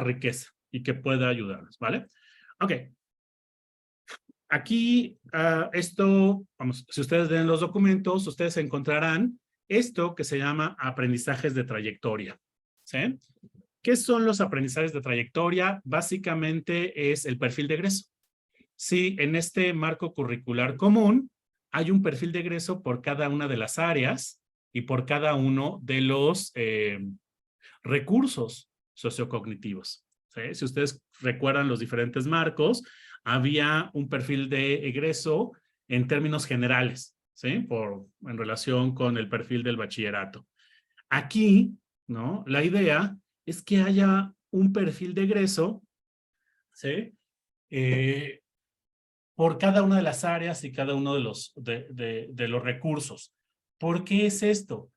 riqueza y que pueda ayudarnos, ¿vale? Ok. Aquí, si ustedes ven los documentos, ustedes encontrarán esto que se llama aprendizajes de trayectoria, ¿sí? ¿Qué son los aprendizajes de trayectoria? Básicamente es el perfil de egreso. Sí, en este marco curricular común hay un perfil de egreso por cada una de las áreas y por cada uno de los recursos sociocognitivos, ¿sí? Si ustedes recuerdan los diferentes marcos, había un perfil de egreso en términos generales, ¿sí?, en relación con el perfil del bachillerato. Aquí, ¿no?, la idea es que haya un perfil de egreso, ¿sí?, por cada una de las áreas y cada uno de los recursos. ¿Por qué es esto?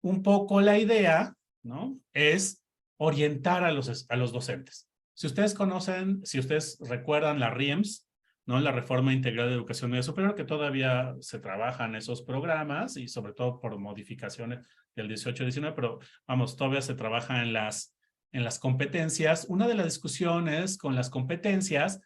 Un poco la idea, ¿no?, es orientar a los docentes. Si ustedes recuerdan la RIEMS, ¿no?, la Reforma Integral de Educación Media Superior, que todavía se trabajan esos programas y sobre todo por modificaciones del 18-19, pero todavía se trabaja en las competencias. Una de las discusiones con las competencias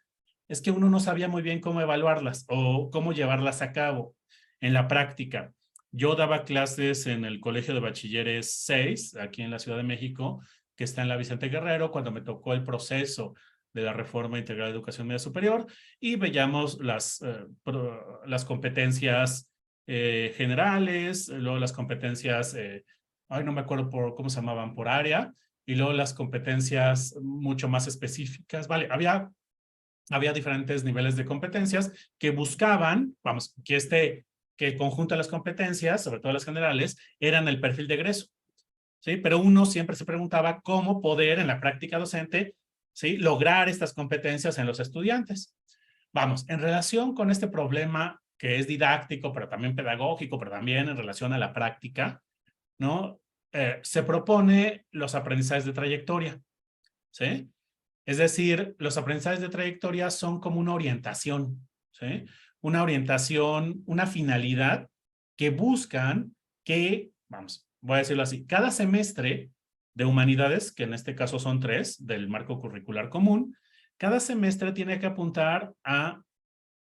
es que uno no sabía muy bien cómo evaluarlas o cómo llevarlas a cabo en la práctica. Yo daba clases en el Colegio de Bachilleres 6, aquí en la Ciudad de México, que está en la Vicente Guerrero, cuando me tocó el proceso de la Reforma Integral de Educación Media Superior, y veíamos las competencias generales, luego las competencias, no me acuerdo cómo se llamaban, por área, y luego las competencias mucho más específicas. Vale, había diferentes niveles de competencias que buscaban, que el conjunto de las competencias, sobre todo las generales, eran el perfil de egreso, ¿sí? Pero uno siempre se preguntaba cómo poder en la práctica docente, ¿sí?, lograr estas competencias en los estudiantes. En relación con este problema que es didáctico, pero también pedagógico, pero también en relación a la práctica, ¿no? Se propone los aprendizajes de trayectoria, ¿sí? Es decir, los aprendizajes de trayectoria son como una orientación, ¿sí? Una orientación, una finalidad que buscan que, voy a decirlo así, cada semestre de humanidades, que en este caso son 3 del marco curricular común, cada semestre tiene que apuntar a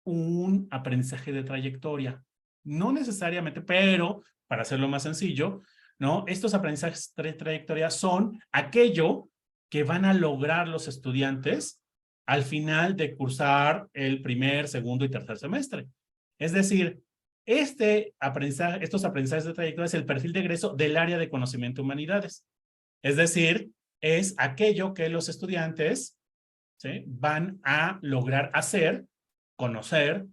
un aprendizaje de trayectoria. No necesariamente, pero para hacerlo más sencillo, ¿no? Estos aprendizajes de trayectoria son aquello que van a lograr los estudiantes al final de cursar el primer, segundo y tercer semestre. Es decir, estos aprendizajes de trayectoria es el perfil de egreso del área de conocimiento humanidades. Es decir, es aquello que los estudiantes, ¿sí?, van a lograr hacer, conocer,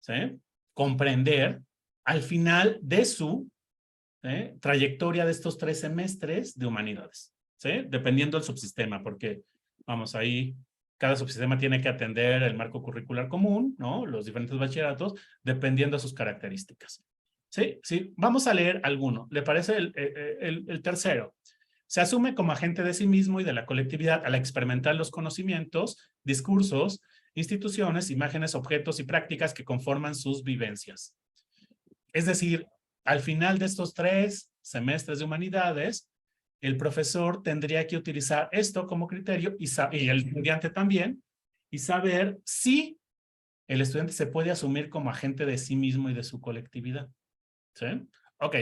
¿sí?, comprender al final de su trayectoria de estos 3 semestres de humanidades, ¿sí? Dependiendo del subsistema, porque, ahí cada subsistema tiene que atender el marco curricular común, ¿no? Los diferentes bachilleratos, dependiendo de sus características. ¿Sí? Sí, vamos a leer alguno. ¿Le parece el tercero? Se asume como agente de sí mismo y de la colectividad al experimentar los conocimientos, discursos, instituciones, imágenes, objetos y prácticas que conforman sus vivencias. Es decir, al final de estos 3 semestres de humanidades, el profesor tendría que utilizar esto como criterio y el estudiante también, y saber si el estudiante se puede asumir como agente de sí mismo y de su colectividad. ¿Sí? Ok,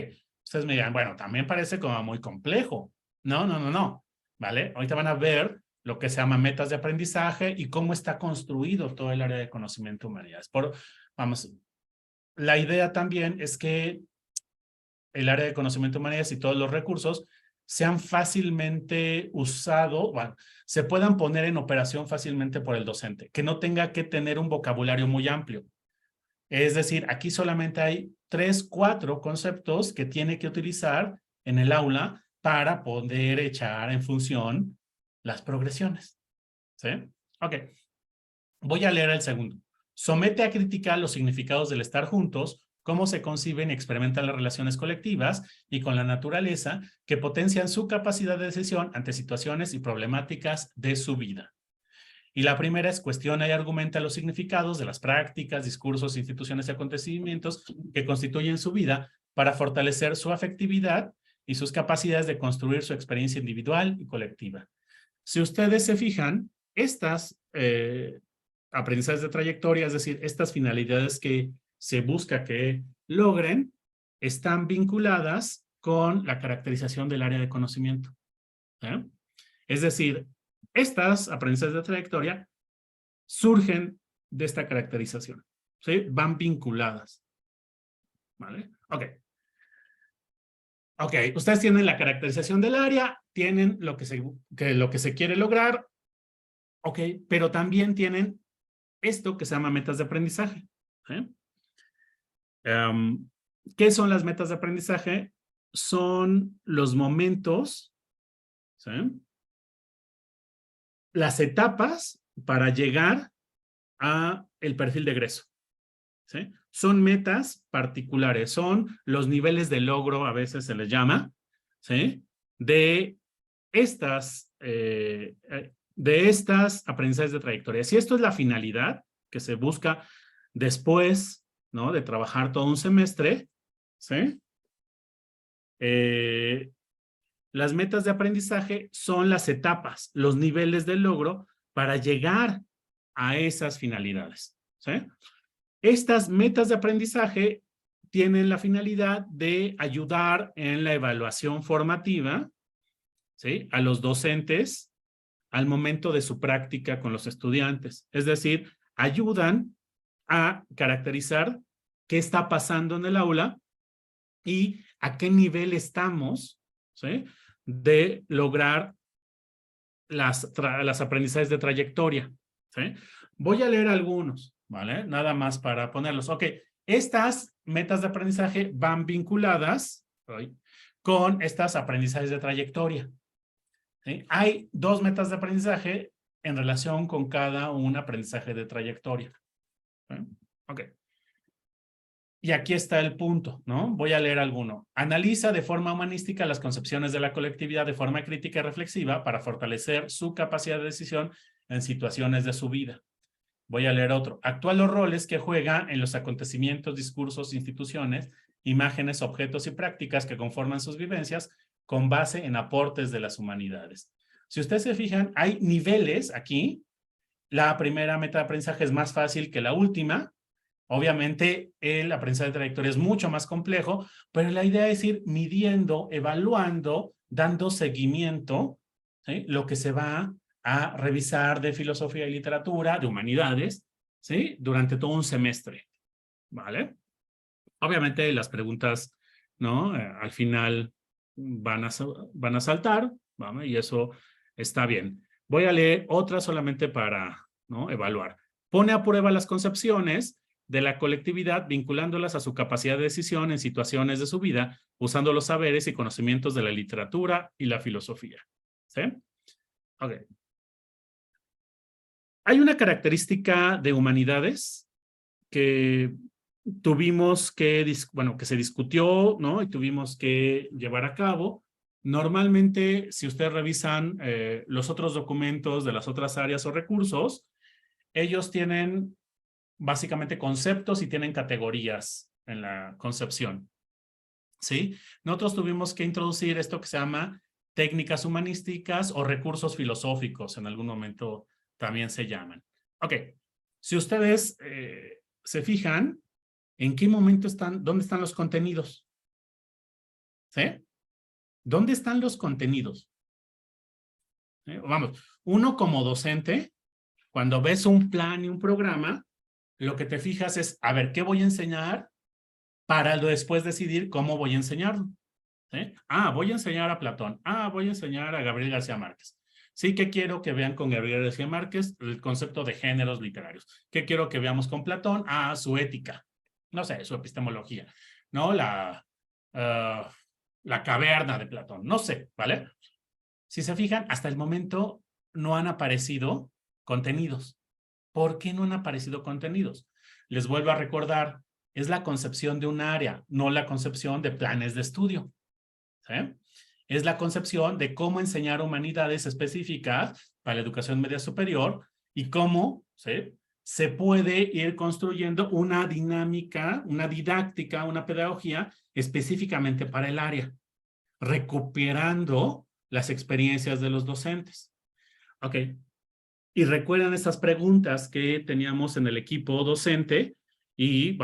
ustedes me dirán, bueno, también parece como muy complejo. No. ¿Vale? Ahorita van a ver lo que se llama metas de aprendizaje y cómo está construido todo el área de conocimiento humanidades. La idea también es que el área de conocimiento humanidades y todos los recursos sean fácilmente usados, se puedan poner en operación fácilmente por el docente, que no tenga que tener un vocabulario muy amplio. Es decir, aquí solamente hay 3, 4 conceptos que tiene que utilizar en el aula para poder echar en función las progresiones. ¿Sí? Ok. Voy a leer el segundo. Somete a crítica los significados del estar juntos, cómo se conciben y experimentan las relaciones colectivas y con la naturaleza que potencian su capacidad de decisión ante situaciones y problemáticas de su vida. Y la primera es cuestiona y argumenta los significados de las prácticas, discursos, instituciones y acontecimientos que constituyen su vida para fortalecer su afectividad y sus capacidades de construir su experiencia individual y colectiva. Si ustedes se fijan, estas aprendizajes de trayectoria, es decir, estas finalidades que se busca que logren, están vinculadas con la caracterización del área de conocimiento. ¿Eh? Es decir, estas aprendizajes de trayectoria surgen de esta caracterización. ¿Sí? Van vinculadas. ¿Vale? Ok. Ok, ustedes tienen la caracterización del área, tienen lo que se quiere lograr, ok, pero también tienen esto que se llama metas de aprendizaje. ¿Sí? ¿Qué son las metas de aprendizaje? Son los momentos, ¿sí?, las etapas para llegar a el perfil de egreso. ¿Sí? Son metas particulares, son los niveles de logro, a veces se les llama, ¿sí?, de estas aprendizajes de trayectoria. Si esto es la finalidad que se busca después, ¿no?, de trabajar todo un semestre, ¿sí? Las metas de aprendizaje son las etapas, los niveles de logro para llegar a esas finalidades. ¿Sí? Estas metas de aprendizaje tienen la finalidad de ayudar en la evaluación formativa, ¿sí?, a los docentes al momento de su práctica con los estudiantes. Es decir, ayudan a caracterizar qué está pasando en el aula y a qué nivel estamos, ¿sí?, de lograr las aprendizajes de trayectoria, ¿sí? Voy a leer algunos, ¿vale? Nada más para ponerlos. Ok, estas metas de aprendizaje van vinculadas, ¿sí?, con estas aprendizajes de trayectoria, ¿sí? Hay 2 metas de aprendizaje en relación con cada un aprendizaje de trayectoria, ¿sí? Ok. Y aquí está el punto, ¿no? Voy a leer alguno. Analiza de forma humanística las concepciones de la colectividad de forma crítica y reflexiva para fortalecer su capacidad de decisión en situaciones de su vida. Voy a leer otro. Actúa los roles que juega en los acontecimientos, discursos, instituciones, imágenes, objetos y prácticas que conforman sus vivencias con base en aportes de las humanidades. Si ustedes se fijan, hay niveles aquí. La primera meta de aprendizaje es más fácil que la última. Obviamente, el aprendizaje de trayectoria es mucho más complejo, pero la idea es ir midiendo, evaluando, dando seguimiento, ¿sí?, lo que se va a revisar de filosofía y literatura, de humanidades, ¿sí?, durante todo un semestre, ¿vale? Obviamente, las preguntas, ¿no?, al final van a saltar, ¿vale?, y eso está bien. Voy a leer otra solamente para, ¿no?, evaluar. Pone a prueba las concepciones de la colectividad vinculándolas a su capacidad de decisión en situaciones de su vida, usando los saberes y conocimientos de la literatura y la filosofía. ¿Sí? Ok. Hay una característica de humanidades que tuvimos que, que se discutió, ¿no?, y tuvimos que llevar a cabo. Normalmente, si ustedes revisan los otros documentos de las otras áreas o recursos, ellos tienen básicamente conceptos y tienen categorías en la concepción, ¿sí? Nosotros tuvimos que introducir esto que se llama técnicas humanísticas o recursos filosóficos, en algún momento también se llaman. Ok, si ustedes se fijan, ¿en qué momento están, dónde están los contenidos? ¿Sí? ¿Dónde están los contenidos? ¿Sí? Vamos, uno como docente, cuando ves un plan y un programa, lo que te fijas es, a ver, ¿qué voy a enseñar? Para después decidir cómo voy a enseñarlo. ¿Sí? Ah, voy a enseñar a Platón. Ah, voy a enseñar a Gabriel García Márquez. Sí, ¿qué quiero que vean con Gabriel García Márquez? El concepto de géneros literarios. ¿Qué quiero que veamos con Platón? Ah, su ética. No sé, su epistemología. ¿No? La caverna de Platón. No sé, ¿vale? Si se fijan, hasta el momento no han aparecido contenidos. ¿Por qué no han aparecido contenidos? Les vuelvo a recordar, es la concepción de un área, no la concepción de planes de estudio. ¿Sí? Es la concepción de cómo enseñar humanidades específicas para la educación media superior y cómo, ¿sí?, se puede ir construyendo una dinámica, una didáctica, una pedagogía específicamente para el área, recuperando las experiencias de los docentes. Ok. Y recuerdan estas preguntas que teníamos en el equipo docente y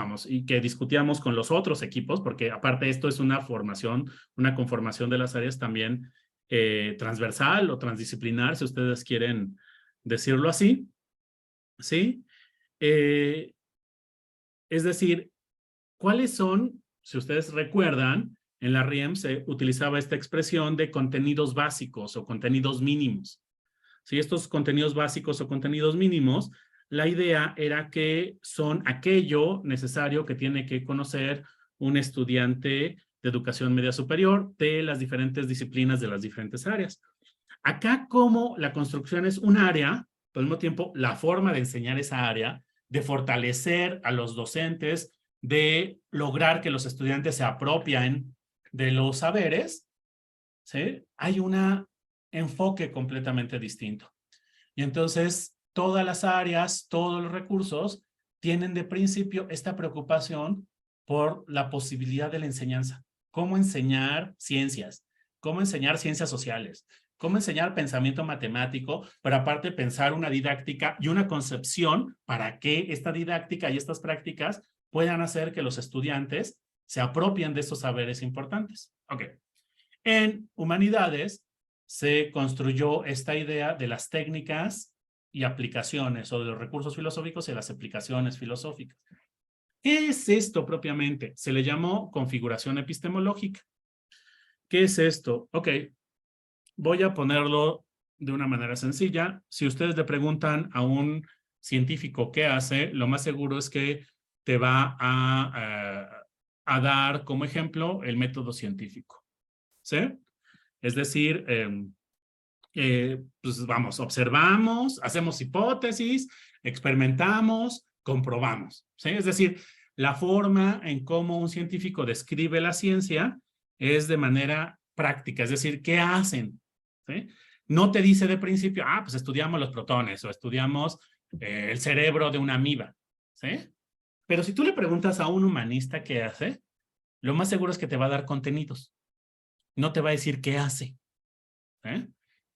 que discutíamos con los otros equipos, porque aparte esto es una formación, una conformación de las áreas también transversal o transdisciplinar, si ustedes quieren decirlo así, ¿sí? Es decir, ¿cuáles son, si ustedes recuerdan, en la RIEM se utilizaba esta expresión de contenidos básicos o contenidos mínimos? Si estos contenidos básicos o contenidos mínimos, la idea era que son aquello necesario que tiene que conocer un estudiante de educación media superior de las diferentes disciplinas de las diferentes áreas. Acá, como la construcción es un área, al mismo tiempo la forma de enseñar esa área, de fortalecer a los docentes, de lograr que los estudiantes se apropien de los saberes, ¿sí?, hay un enfoque completamente distinto. Y entonces, todas las áreas, todos los recursos, tienen de principio esta preocupación por la posibilidad de la enseñanza. ¿Cómo enseñar ciencias? ¿Cómo enseñar ciencias sociales? ¿Cómo enseñar pensamiento matemático? Pero aparte pensar una didáctica y una concepción para que esta didáctica y estas prácticas puedan hacer que los estudiantes se apropian de esos saberes importantes. Ok. En humanidades se construyó esta idea de las técnicas y aplicaciones, o de los recursos filosóficos y las aplicaciones filosóficas. ¿Qué es esto propiamente? Se le llamó configuración epistemológica. ¿Qué es esto? Ok, voy a ponerlo de una manera sencilla. Si ustedes le preguntan a un científico qué hace, lo más seguro es que te va a dar como ejemplo el método científico. ¿Sí? Es decir, pues vamos, observamos, hacemos hipótesis, experimentamos, comprobamos. ¿Sí? Es decir, la forma en cómo un científico describe la ciencia es de manera práctica, es decir, ¿qué hacen? ¿Sí? No te dice de principio, pues estudiamos los protones o estudiamos el cerebro de una amiba. ¿Sí? Pero si tú le preguntas a un humanista qué hace, lo más seguro es que te va a dar contenidos. No te va a decir qué hace.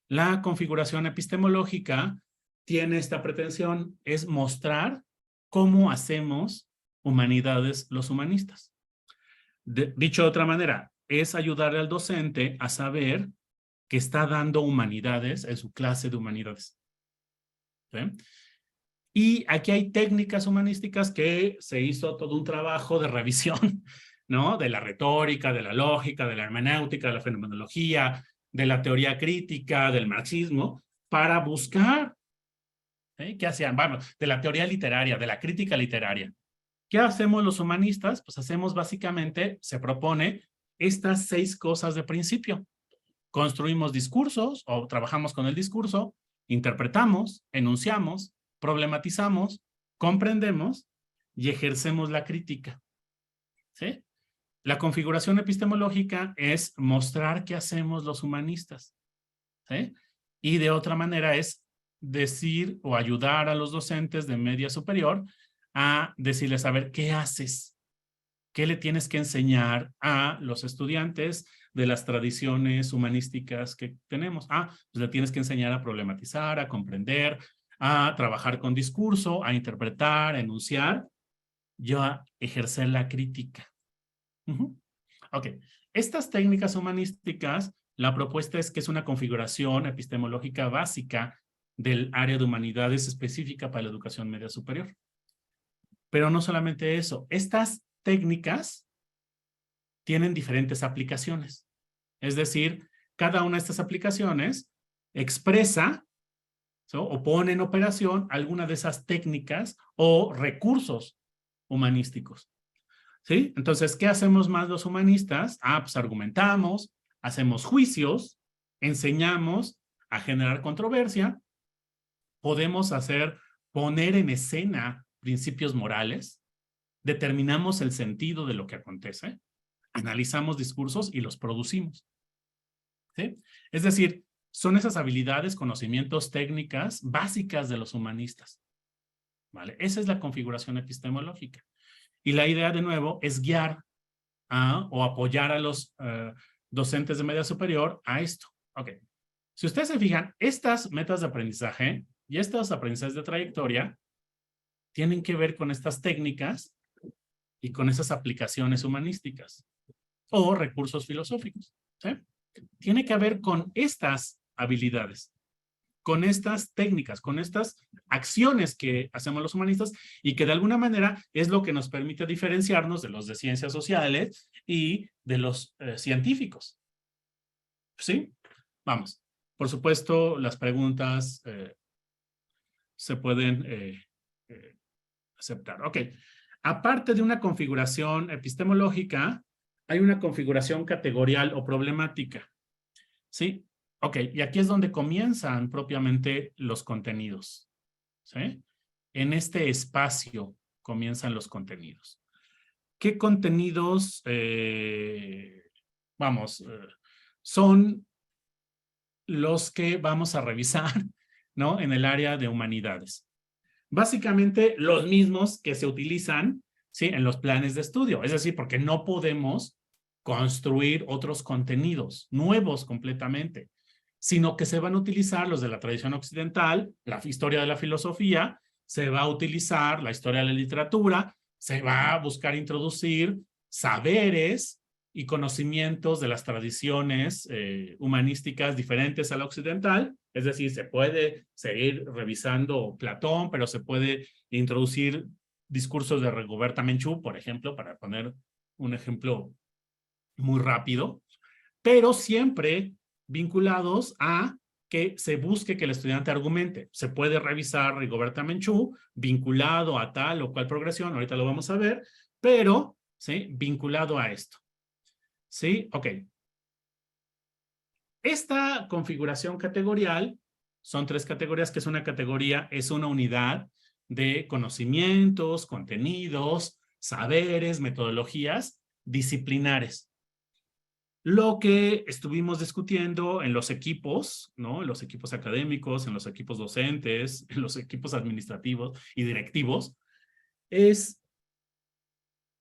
La configuración epistemológica tiene esta pretensión, es mostrar cómo hacemos humanidades los humanistas. Dicho de otra manera, es ayudarle al docente a saber que está dando humanidades en su clase de humanidades. ¿Sí? Y aquí hay técnicas humanísticas que se hizo todo un trabajo de revisión, ¿no? De la retórica, de la lógica, de la hermenéutica, de la fenomenología, de la teoría crítica, del marxismo, para buscar, ¿qué hacían? Vamos, de la teoría literaria, de la crítica literaria. ¿Qué hacemos los humanistas? Pues hacemos básicamente, se propone, estas 6 cosas de principio. Construimos discursos o trabajamos con el discurso, interpretamos, enunciamos, problematizamos, comprendemos y ejercemos la crítica. ¿Sí? La configuración epistemológica es mostrar qué hacemos los humanistas. ¿Sí? Y de otra manera es decir o ayudar a los docentes de media superior a decirles, a ver, ¿qué haces? ¿Qué le tienes que enseñar a los estudiantes de las tradiciones humanísticas que tenemos? Pues le tienes que enseñar a problematizar, a comprender, a trabajar con discurso, a interpretar, a enunciar, y a ejercer la crítica. Ok, estas técnicas humanísticas, la propuesta es que es una configuración epistemológica básica del área de humanidades específica para la educación media superior. Pero no solamente eso, estas técnicas tienen diferentes aplicaciones. Es decir, cada una de estas aplicaciones expresa o pone en operación alguna de esas técnicas o recursos humanísticos. ¿Sí? Entonces, ¿qué hacemos más los humanistas? Pues argumentamos, hacemos juicios, enseñamos a generar controversia, podemos poner en escena principios morales, determinamos el sentido de lo que acontece, analizamos discursos y los producimos. ¿Sí? Es decir, son esas habilidades, conocimientos, técnicas básicas de los humanistas. ¿Vale? Esa es la configuración epistemológica. Y la idea, de nuevo, es guiar o apoyar a los docentes de media superior a esto. Ok. Si ustedes se fijan, estas metas de aprendizaje y estos aprendizajes de trayectoria tienen que ver con estas técnicas y con esas aplicaciones humanísticas o recursos filosóficos. ¿Sí? Tiene que ver con estas habilidades, con estas técnicas, con estas acciones que hacemos los humanistas y que de alguna manera es lo que nos permite diferenciarnos de los de ciencias sociales y de los científicos. ¿Sí? Vamos. Por supuesto, las preguntas se pueden aceptar. Ok. Aparte de una configuración epistemológica, hay una configuración categorial o problemática. ¿Sí? Ok, y aquí es donde comienzan propiamente los contenidos. ¿Sí? En este espacio comienzan los contenidos. ¿Qué contenidos, son los que vamos a revisar, ¿no? En el área de humanidades? Básicamente los mismos que se utilizan, ¿sí? En los planes de estudio. Es decir, porque no podemos construir otros contenidos nuevos completamente, sino que se van a utilizar los de la tradición occidental, la historia de la filosofía, se va a utilizar la historia de la literatura, se va a buscar introducir saberes y conocimientos de las tradiciones humanísticas diferentes a la occidental. Es decir, se puede seguir revisando Platón, pero se puede introducir discursos de Rigoberta Menchú, por ejemplo, para poner un ejemplo muy rápido, pero siempre vinculados a que se busque que el estudiante argumente. Se puede revisar Rigoberta Menchú vinculado a tal o cual progresión, ahorita lo vamos a ver, pero ¿sí? Vinculado a esto. ¿Sí? Ok. Esta configuración categorial son 3 categorías, que es una categoría, es una unidad de conocimientos, contenidos, saberes, metodologías disciplinares. Lo que estuvimos discutiendo en los equipos, ¿no? En los equipos académicos, en los equipos docentes, en los equipos administrativos y directivos,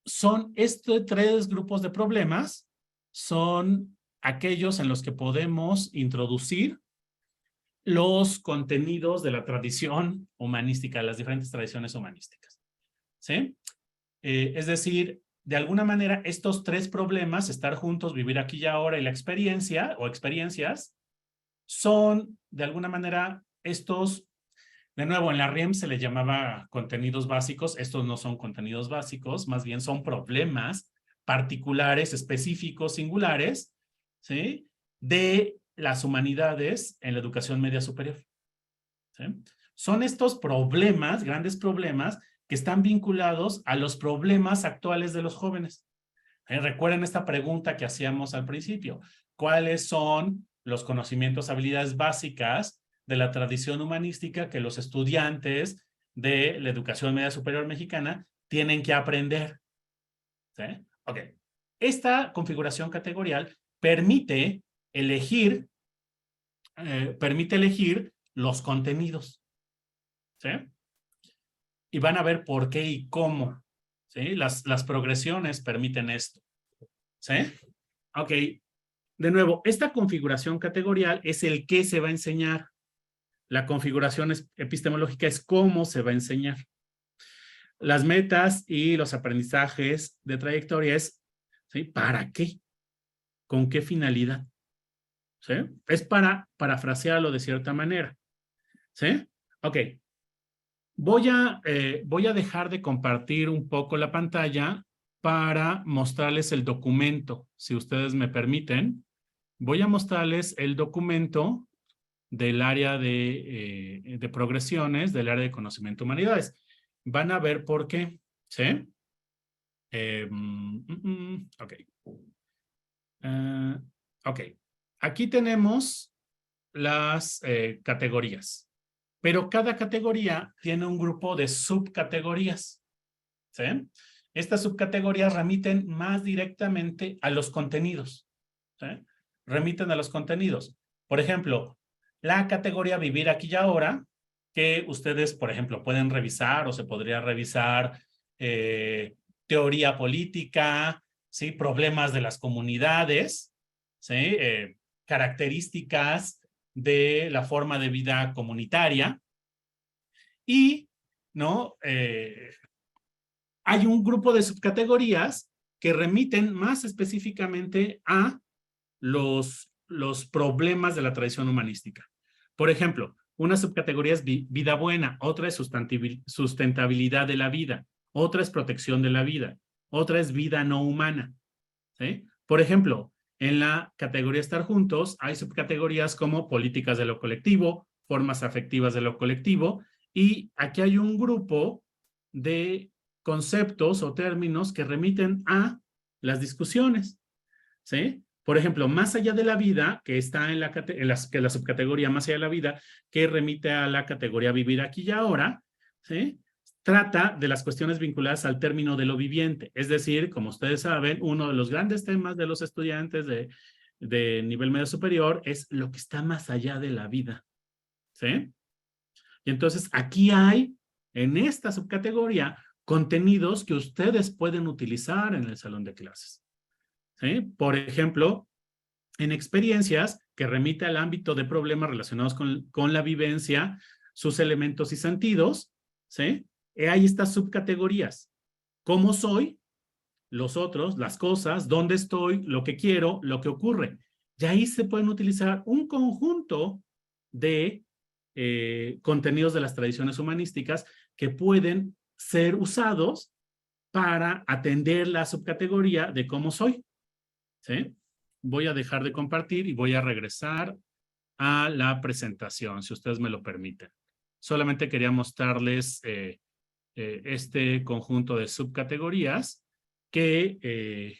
son estos 3 grupos de problemas, son aquellos en los que podemos introducir los contenidos de la tradición humanística, las diferentes tradiciones humanísticas. ¿Sí? Es decir, de alguna manera, estos 3 problemas, estar juntos, vivir aquí y ahora y la experiencia o experiencias, son de alguna manera estos, de nuevo, en la RIEM se les llamaba contenidos básicos. Estos no son contenidos básicos, más bien son problemas particulares, específicos, singulares, ¿sí? De las humanidades en la educación media superior. ¿Sí? Son estos problemas, grandes problemas, que están vinculados a los problemas actuales de los jóvenes. Recuerden esta pregunta que hacíamos al principio. ¿Cuáles son los conocimientos, habilidades básicas de la tradición humanística que los estudiantes de la educación media superior mexicana tienen que aprender? ¿Sí? Ok. Esta configuración categorial permite elegir los contenidos. ¿Sí? Y van a ver por qué y cómo. ¿Sí? Las progresiones permiten esto. ¿Sí? Ok. De nuevo, esta configuración categorial es el qué se va a enseñar. La configuración epistemológica es cómo se va a enseñar. Las metas y los aprendizajes de trayectoria es, ¿sí? ¿Para qué? ¿Con qué finalidad? ¿Sí? Es para parafrasearlo de cierta manera. ¿Sí? Ok. Voy a dejar de compartir un poco la pantalla para mostrarles el documento, si ustedes me permiten. Voy a mostrarles el documento del área de progresiones, del área de conocimiento humanidades. Van a ver por qué, ¿sí? Ok. Ok. Aquí tenemos las categorías, pero cada categoría tiene un grupo de subcategorías, ¿sí? Estas subcategorías remiten más directamente a los contenidos, ¿sí? Remiten a los contenidos. Por ejemplo, la categoría vivir aquí y ahora, que ustedes, por ejemplo, pueden revisar o se podría revisar teoría política, ¿sí? Problemas de las comunidades, ¿sí? Características de la forma de vida comunitaria y, ¿no? Hay un grupo de subcategorías que remiten más específicamente a los problemas de la tradición humanística. Por ejemplo, una subcategoría es vida buena, otra es sustentabilidad de la vida, otra es protección de la vida, otra es vida no humana. ¿Sí? Por ejemplo, en la categoría estar juntos hay subcategorías como políticas de lo colectivo, formas afectivas de lo colectivo, y aquí hay un grupo de conceptos o términos que remiten a las discusiones. ¿Sí? Por ejemplo, más allá de la vida, que está en la subcategoría más allá de la vida, que remite a la categoría vivir aquí y ahora, ¿sí? Trata de las cuestiones vinculadas al término de lo viviente. Es decir, como ustedes saben, uno de los grandes temas de los estudiantes de nivel medio superior es lo que está más allá de la vida. ¿Sí? Y entonces aquí hay, en esta subcategoría, contenidos que ustedes pueden utilizar en el salón de clases. ¿Sí? Por ejemplo, en experiencias que remite al ámbito de problemas relacionados con la vivencia, sus elementos y sentidos, ¿sí? Hay estas subcategorías. ¿Cómo soy? los otros, las cosas, dónde estoy, lo que quiero, lo que ocurre. Y ahí se pueden utilizar un conjunto de contenidos de las tradiciones humanísticas que pueden ser usados para atender la subcategoría de cómo soy. ¿Sí? Voy a dejar de compartir y voy a regresar a la presentación, si ustedes me lo permiten. Solamente quería mostrarles este conjunto de subcategorías que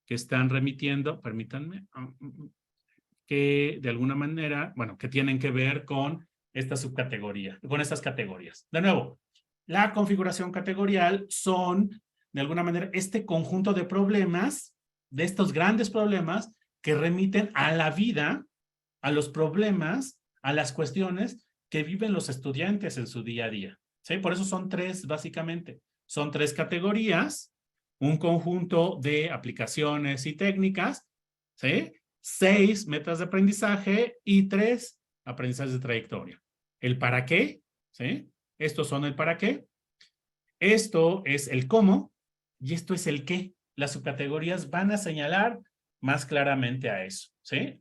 están remitiendo, permítanme, que de alguna manera, bueno, que tienen que ver con esta subcategoría, con estas categorías. De nuevo, la configuración categorial son, de alguna manera, este conjunto de problemas, de estos grandes problemas que remiten a la vida, a los problemas, a las cuestiones que viven los estudiantes en su día a día. ¿Sí? Por eso son tres, básicamente. Son tres categorías, un conjunto de aplicaciones y técnicas, ¿sí? 6 metas de aprendizaje y 3 aprendizajes de trayectoria. El para qué, ¿sí? Estos son el para qué. Esto es el cómo y esto es el qué. Las subcategorías van a señalar más claramente a eso, ¿sí?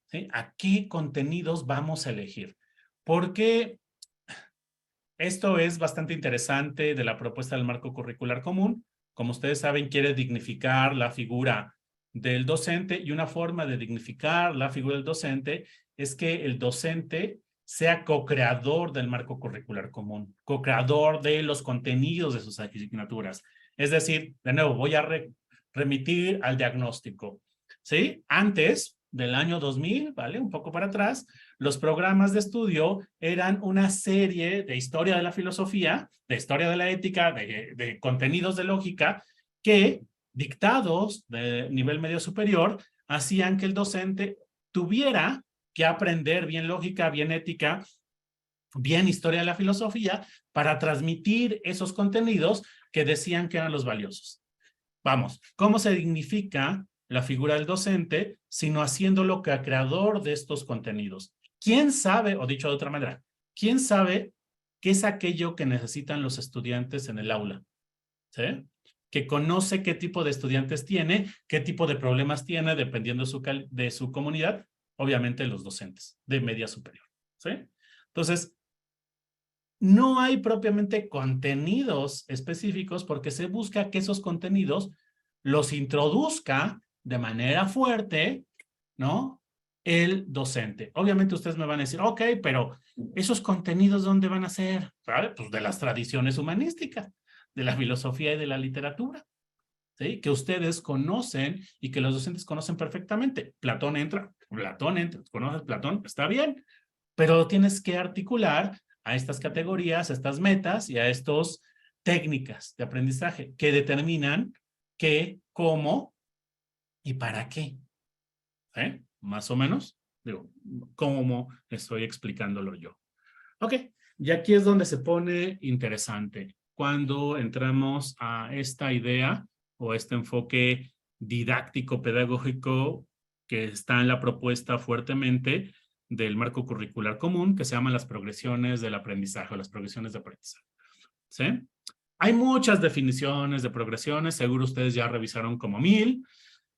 ¿Sí? ¿A qué contenidos vamos a elegir? Porque esto es bastante interesante de la propuesta del marco curricular común. Como ustedes saben, quiere dignificar la figura del docente y una forma de dignificar la figura del docente es que el docente sea co-creador del marco curricular común, co-creador de los contenidos de sus asignaturas. Es decir, de nuevo, voy a remitir al diagnóstico. ¿Sí? Antes del año 2000, ¿vale? Un poco para atrás, los programas de estudio eran una serie de historia de la filosofía, de historia de la ética, de contenidos de lógica, que dictados de nivel medio superior hacían que el docente tuviera que aprender bien lógica, bien ética, bien historia de la filosofía para transmitir esos contenidos que decían que eran los valiosos. Vamos, ¿cómo se dignifica la figura del docente, sino haciéndolo creador de estos contenidos? ¿Quién sabe, o dicho de otra manera, quién sabe qué es aquello que necesitan los estudiantes en el aula? ¿Sí? Que conoce qué tipo de estudiantes tiene, qué tipo de problemas tiene, dependiendo de su comunidad, obviamente los docentes de media superior. ¿Sí? Entonces, no hay propiamente contenidos específicos porque se busca que esos contenidos los introduzca de manera fuerte, ¿no? El docente. Obviamente ustedes me van a decir, ok, pero ¿esos contenidos dónde van a ser? ¿Sabe? Pues de las tradiciones humanísticas, de la filosofía y de la literatura, ¿sí? Que ustedes conocen y que los docentes conocen perfectamente. Platón entra, conoces Platón, está bien, pero tienes que articular a estas categorías, a estas metas y a estas técnicas de aprendizaje que determinan qué, cómo y para qué. ¿Eh? Más o menos, digo, cómo estoy explicándolo yo. Ok, y aquí es donde se pone interesante. Cuando entramos a esta idea o este enfoque didáctico, pedagógico que está en la propuesta fuertemente del marco curricular común, que se llaman las progresiones del aprendizaje o las progresiones de aprendizaje. ¿Sí? Hay muchas definiciones de progresiones, seguro ustedes ya revisaron como 1000,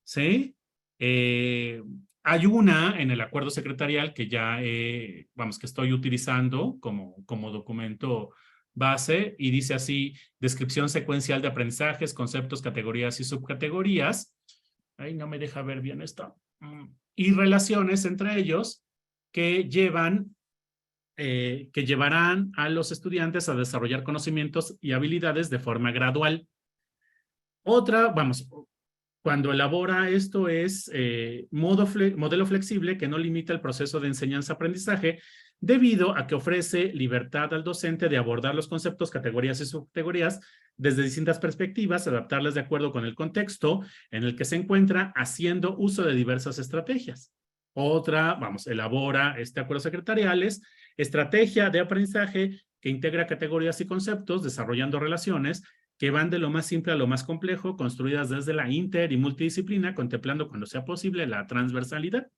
¿sí? Hay una en el acuerdo secretarial que ya, que estoy utilizando como documento base y dice así, descripción secuencial de aprendizajes, conceptos, categorías y subcategorías. Ahí no me deja ver bien esto. Y relaciones entre ellos que llevarán a los estudiantes a desarrollar conocimientos y habilidades de forma gradual. Otra, cuando elabora esto es modelo flexible que no limita el proceso de enseñanza-aprendizaje debido a que ofrece libertad al docente de abordar los conceptos, categorías y subcategorías desde distintas perspectivas, adaptarlas de acuerdo con el contexto en el que se encuentra, haciendo uso de diversas estrategias. Otra, elabora este acuerdo secretariales, estrategia de aprendizaje que integra categorías y conceptos, desarrollando relaciones que van de lo más simple a lo más complejo, construidas desde la inter y multidisciplina, contemplando cuando sea posible la transversalidad.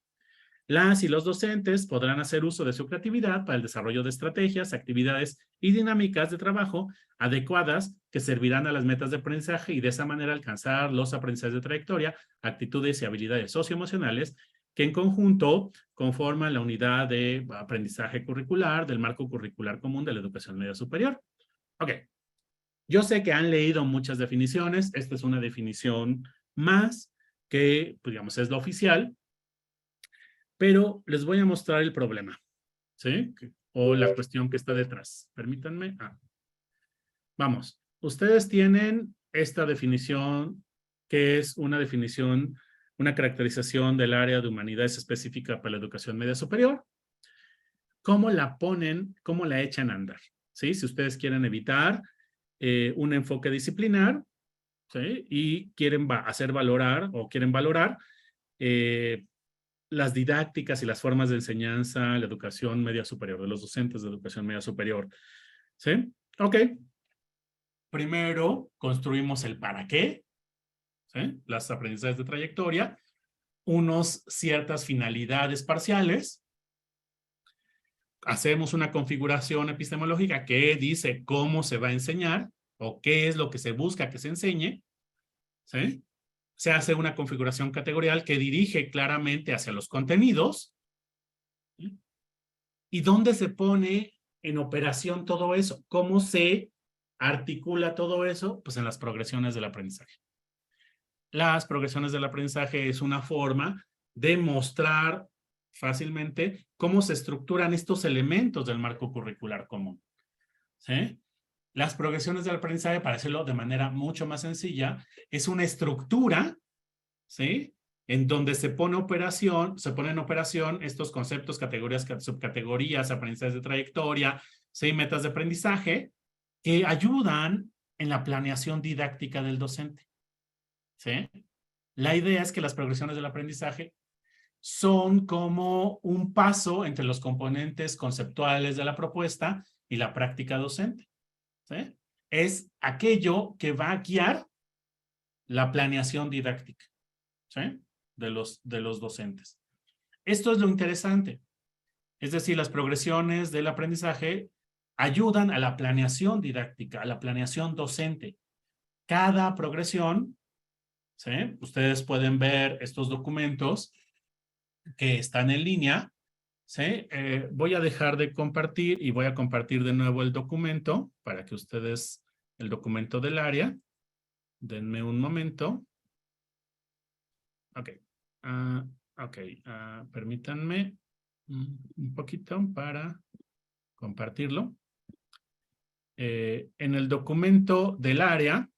Las y los docentes podrán hacer uso de su creatividad para el desarrollo de estrategias, actividades y dinámicas de trabajo adecuadas que servirán a las metas de aprendizaje y de esa manera alcanzar los aprendizajes de trayectoria, actitudes y habilidades socioemocionales que en conjunto conforman la unidad de aprendizaje curricular del marco curricular común de la educación media superior. Ok. Yo sé que han leído muchas definiciones. Esta es una definición más que, pues, digamos, es la oficial. Pero les voy a mostrar el problema, ¿sí? O la cuestión que está detrás. Permítanme. Vamos. Ustedes tienen esta definición, que es una definición, una caracterización del área de humanidades específica para la educación media superior. ¿Cómo la ponen, cómo la echan a andar? ¿Sí? Si ustedes quieren evitar un enfoque disciplinar, ¿sí? Y quieren hacer valorar o quieren valorar las didácticas y las formas de enseñanza, la educación media superior, de los docentes de educación media superior. ¿Sí? Ok. Primero, construimos el para qué, ¿sí? Las aprendizajes de trayectoria, ciertas finalidades parciales. Hacemos una configuración epistemológica que dice cómo se va a enseñar o qué es lo que se busca que se enseñe, ¿sí? Se hace una configuración categorial que dirige claramente hacia los contenidos. ¿Sí? ¿Y dónde se pone en operación todo eso? ¿Cómo se articula todo eso? Pues en las progresiones del aprendizaje. Las progresiones del aprendizaje es una forma de mostrar fácilmente cómo se estructuran estos elementos del marco curricular común. ¿Sí? Las progresiones del aprendizaje, para hacerlo de manera mucho más sencilla, es una estructura, ¿sí? En donde se ponen en operación estos conceptos, categorías, subcategorías, aprendizajes de trayectoria, ¿sí? Metas de aprendizaje, que ayudan en la planeación didáctica del docente. ¿Sí? La idea es que las progresiones del aprendizaje son como un paso entre los componentes conceptuales de la propuesta y la práctica docente. ¿Sí? Es aquello que va a guiar la planeación didáctica, ¿sí? de los docentes. Esto es lo interesante. Es decir, las progresiones del aprendizaje ayudan a la planeación didáctica, a la planeación docente. Cada progresión, ¿sí? Ustedes pueden ver estos documentos que están en línea, ¿sí? Voy a dejar de compartir y voy a compartir de nuevo el documento para que ustedes, el documento del área. Denme un momento. Ok. Permítanme un poquito para compartirlo. En el documento del área,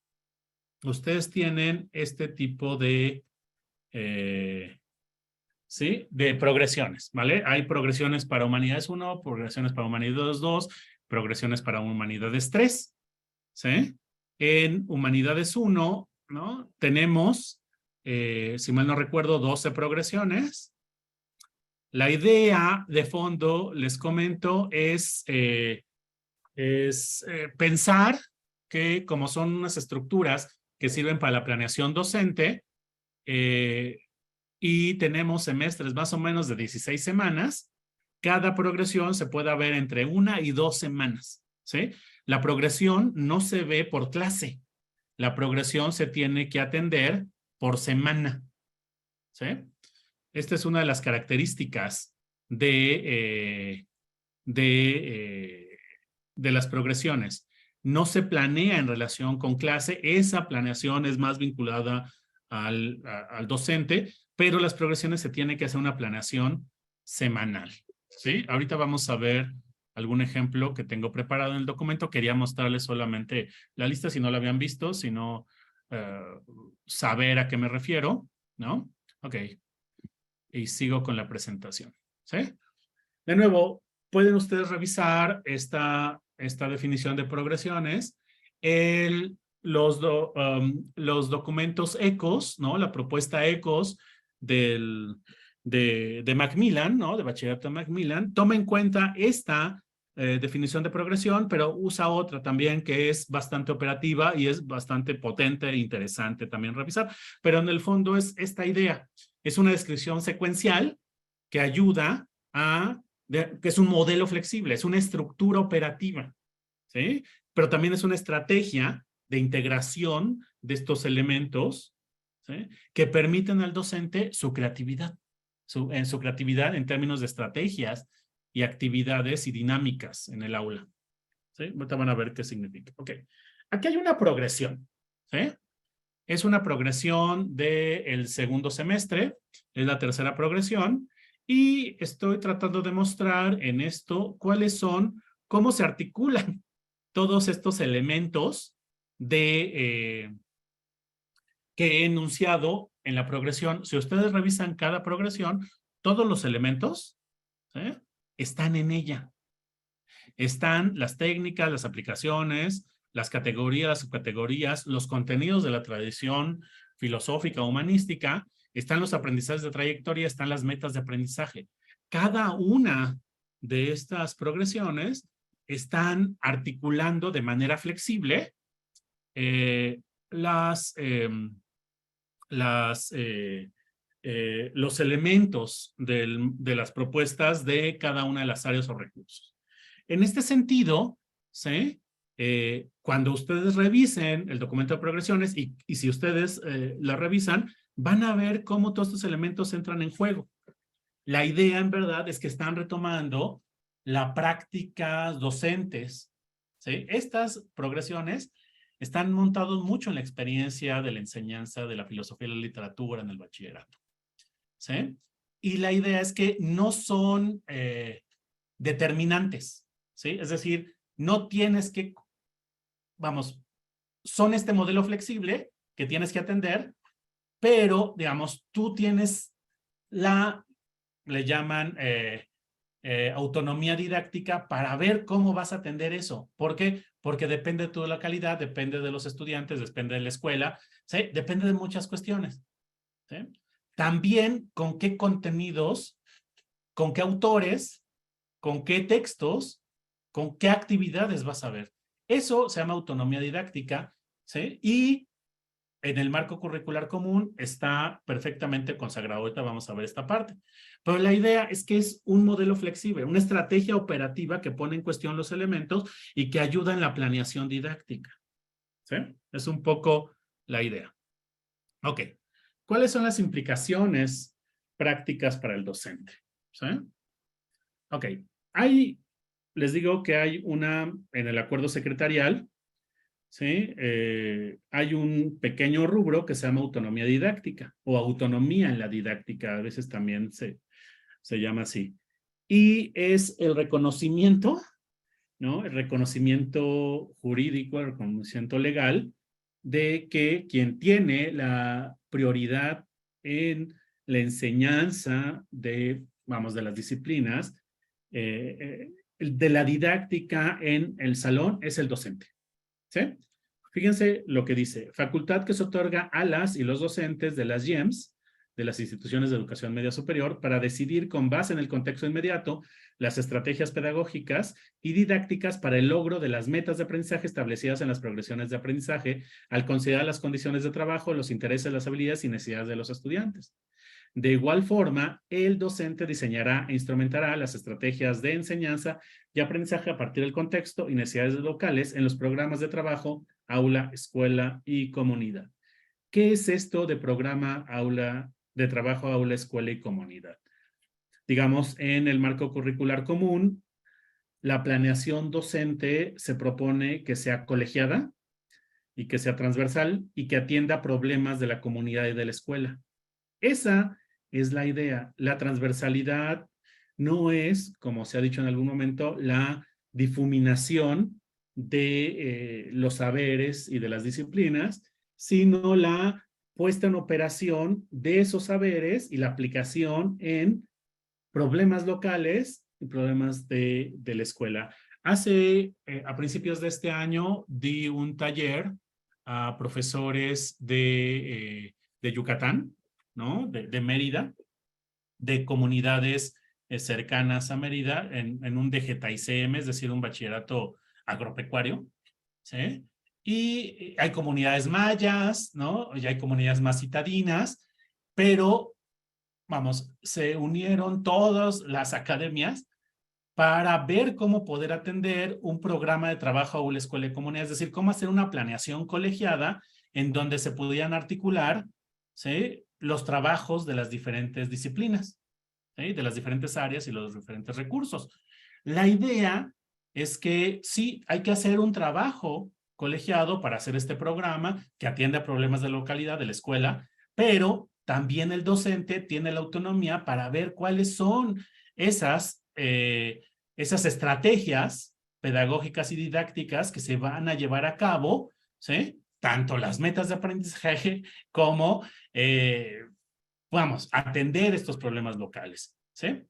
ustedes tienen este tipo de ¿sí? De progresiones, ¿vale? Hay progresiones para Humanidades 1, progresiones para Humanidades 2, progresiones para Humanidades 3, ¿sí? En Humanidades 1, ¿no? Tenemos, si mal no recuerdo, 12 progresiones. La idea de fondo, les comento, es pensar que como son unas estructuras que sirven para la planeación docente, y tenemos semestres más o menos de 16 semanas, cada progresión se puede ver entre 1 y 2 semanas, ¿sí? La progresión no se ve por clase. La progresión se tiene que atender por semana, ¿sí? Esta es una de las características de las progresiones. No se planea en relación con clase. Esa planeación es más vinculada al docente, pero las progresiones se tiene que hacer una planeación semanal, ¿sí? Ahorita vamos a ver algún ejemplo que tengo preparado en el documento. Quería mostrarles solamente la lista si no la habían visto, sino saber a qué me refiero, ¿no? Ok. Y sigo con la presentación, ¿sí? De nuevo, pueden ustedes revisar esta definición de progresiones. Los documentos ECOS, ¿no? La propuesta ECOS de Macmillan, ¿no? De Bachillerato Macmillan, toma en cuenta esta definición de progresión, pero usa otra también que es bastante operativa y es bastante potente e interesante también revisar. Pero en el fondo es esta idea. Es una descripción secuencial que ayuda que es un modelo flexible, es una estructura operativa, ¿sí? Pero también es una estrategia de integración de estos elementos, ¿sí? Que permiten al docente su creatividad, su creatividad en términos de estrategias y actividades y dinámicas en el aula, ¿sí? Ahorita van a ver qué significa. Ok, aquí hay una progresión, ¿sí? Es una progresión del segundo semestre, es la tercera progresión, y estoy tratando de mostrar en esto cómo se articulan todos estos elementos que he enunciado en la progresión. Si ustedes revisan cada progresión, todos los elementos, ¿sí?, están en ella. Están las técnicas, las aplicaciones, las categorías, las subcategorías, los contenidos de la tradición filosófica, humanística, están los aprendizajes de trayectoria, están las metas de aprendizaje. Cada una de estas progresiones están articulando de manera flexible los elementos de las propuestas de cada una de las áreas o recursos. En este sentido, ¿sí?, cuando ustedes revisen el documento de progresiones y si ustedes la revisan, van a ver cómo todos estos elementos entran en juego. La idea, en verdad, es que están retomando las prácticas docentes, ¿sí? Estas progresiones están montadas mucho en la experiencia de la enseñanza de la filosofía y la literatura en el bachillerato, ¿sí? Y la idea es que no son determinantes, ¿sí? Es decir, no tienes que, son este modelo flexible que tienes que atender, pero, digamos, tú tienes le llaman autonomía didáctica para ver cómo vas a atender eso. ¿Por qué? Porque depende de tu localidad, depende de los estudiantes, depende de la escuela, ¿sí? Depende de muchas cuestiones, ¿sí? También con qué contenidos, con qué autores, con qué textos, con qué actividades vas a ver. Eso se llama autonomía didáctica, ¿sí? Y en el marco curricular común está perfectamente consagrado. Ahorita vamos a ver esta parte. Pero la idea es que es un modelo flexible, una estrategia operativa que pone en cuestión los elementos y que ayuda en la planeación didáctica, ¿sí? Es un poco la idea. Ok. ¿Cuáles son las implicaciones prácticas para el docente? ¿Sí? Ok. Les digo que hay en el acuerdo secretarial, ¿sí? Hay un pequeño rubro que se llama autonomía didáctica o autonomía en la didáctica, a veces también se llama así. Y es el reconocimiento, ¿no? El reconocimiento jurídico, el reconocimiento legal de que quien tiene la prioridad en la enseñanza de las disciplinas, de la didáctica en el salón es el docente, ¿sí? Fíjense lo que dice: facultad que se otorga a las y los docentes de las IEMS, de las instituciones de educación media superior, para decidir con base en el contexto inmediato las estrategias pedagógicas y didácticas para el logro de las metas de aprendizaje establecidas en las progresiones de aprendizaje, al considerar las condiciones de trabajo, los intereses, las habilidades y necesidades de los estudiantes. De igual forma, el docente diseñará e instrumentará las estrategias de enseñanza y aprendizaje a partir del contexto y necesidades locales en los programas de trabajo, aula, escuela y comunidad. ¿Qué es esto de programa de trabajo, aula, escuela y comunidad? Digamos, en el marco curricular común, la planeación docente se propone que sea colegiada y que sea transversal y que atienda problemas de la comunidad y de la escuela. Esa es la idea. La transversalidad no es, como se ha dicho en algún momento, la difuminación de los saberes y de las disciplinas, sino la puesta en operación de esos saberes y la aplicación en problemas locales y problemas de la escuela. A principios de este año, di un taller a profesores de Yucatán, ¿no? De Mérida, de comunidades cercanas a Mérida, en un DGTICM, es decir, un bachillerato agropecuario, ¿sí? Y hay comunidades mayas, ¿no? Y hay comunidades más citadinas, pero se unieron todas las academias para ver cómo poder atender un programa de trabajo aula, escuela y comunidad, es decir, cómo hacer una planeación colegiada en donde se pudieran articular, ¿sí?, los trabajos de las diferentes disciplinas, ¿sí?, de las diferentes áreas y los diferentes recursos. La idea es que sí, hay que hacer un trabajo colegiado para hacer este programa que atiende a problemas de localidad de la escuela, pero también el docente tiene la autonomía para ver cuáles son esas estrategias pedagógicas y didácticas que se van a llevar a cabo, ¿sí?, tanto las metas de aprendizaje como, atender estos problemas locales, ¿sí?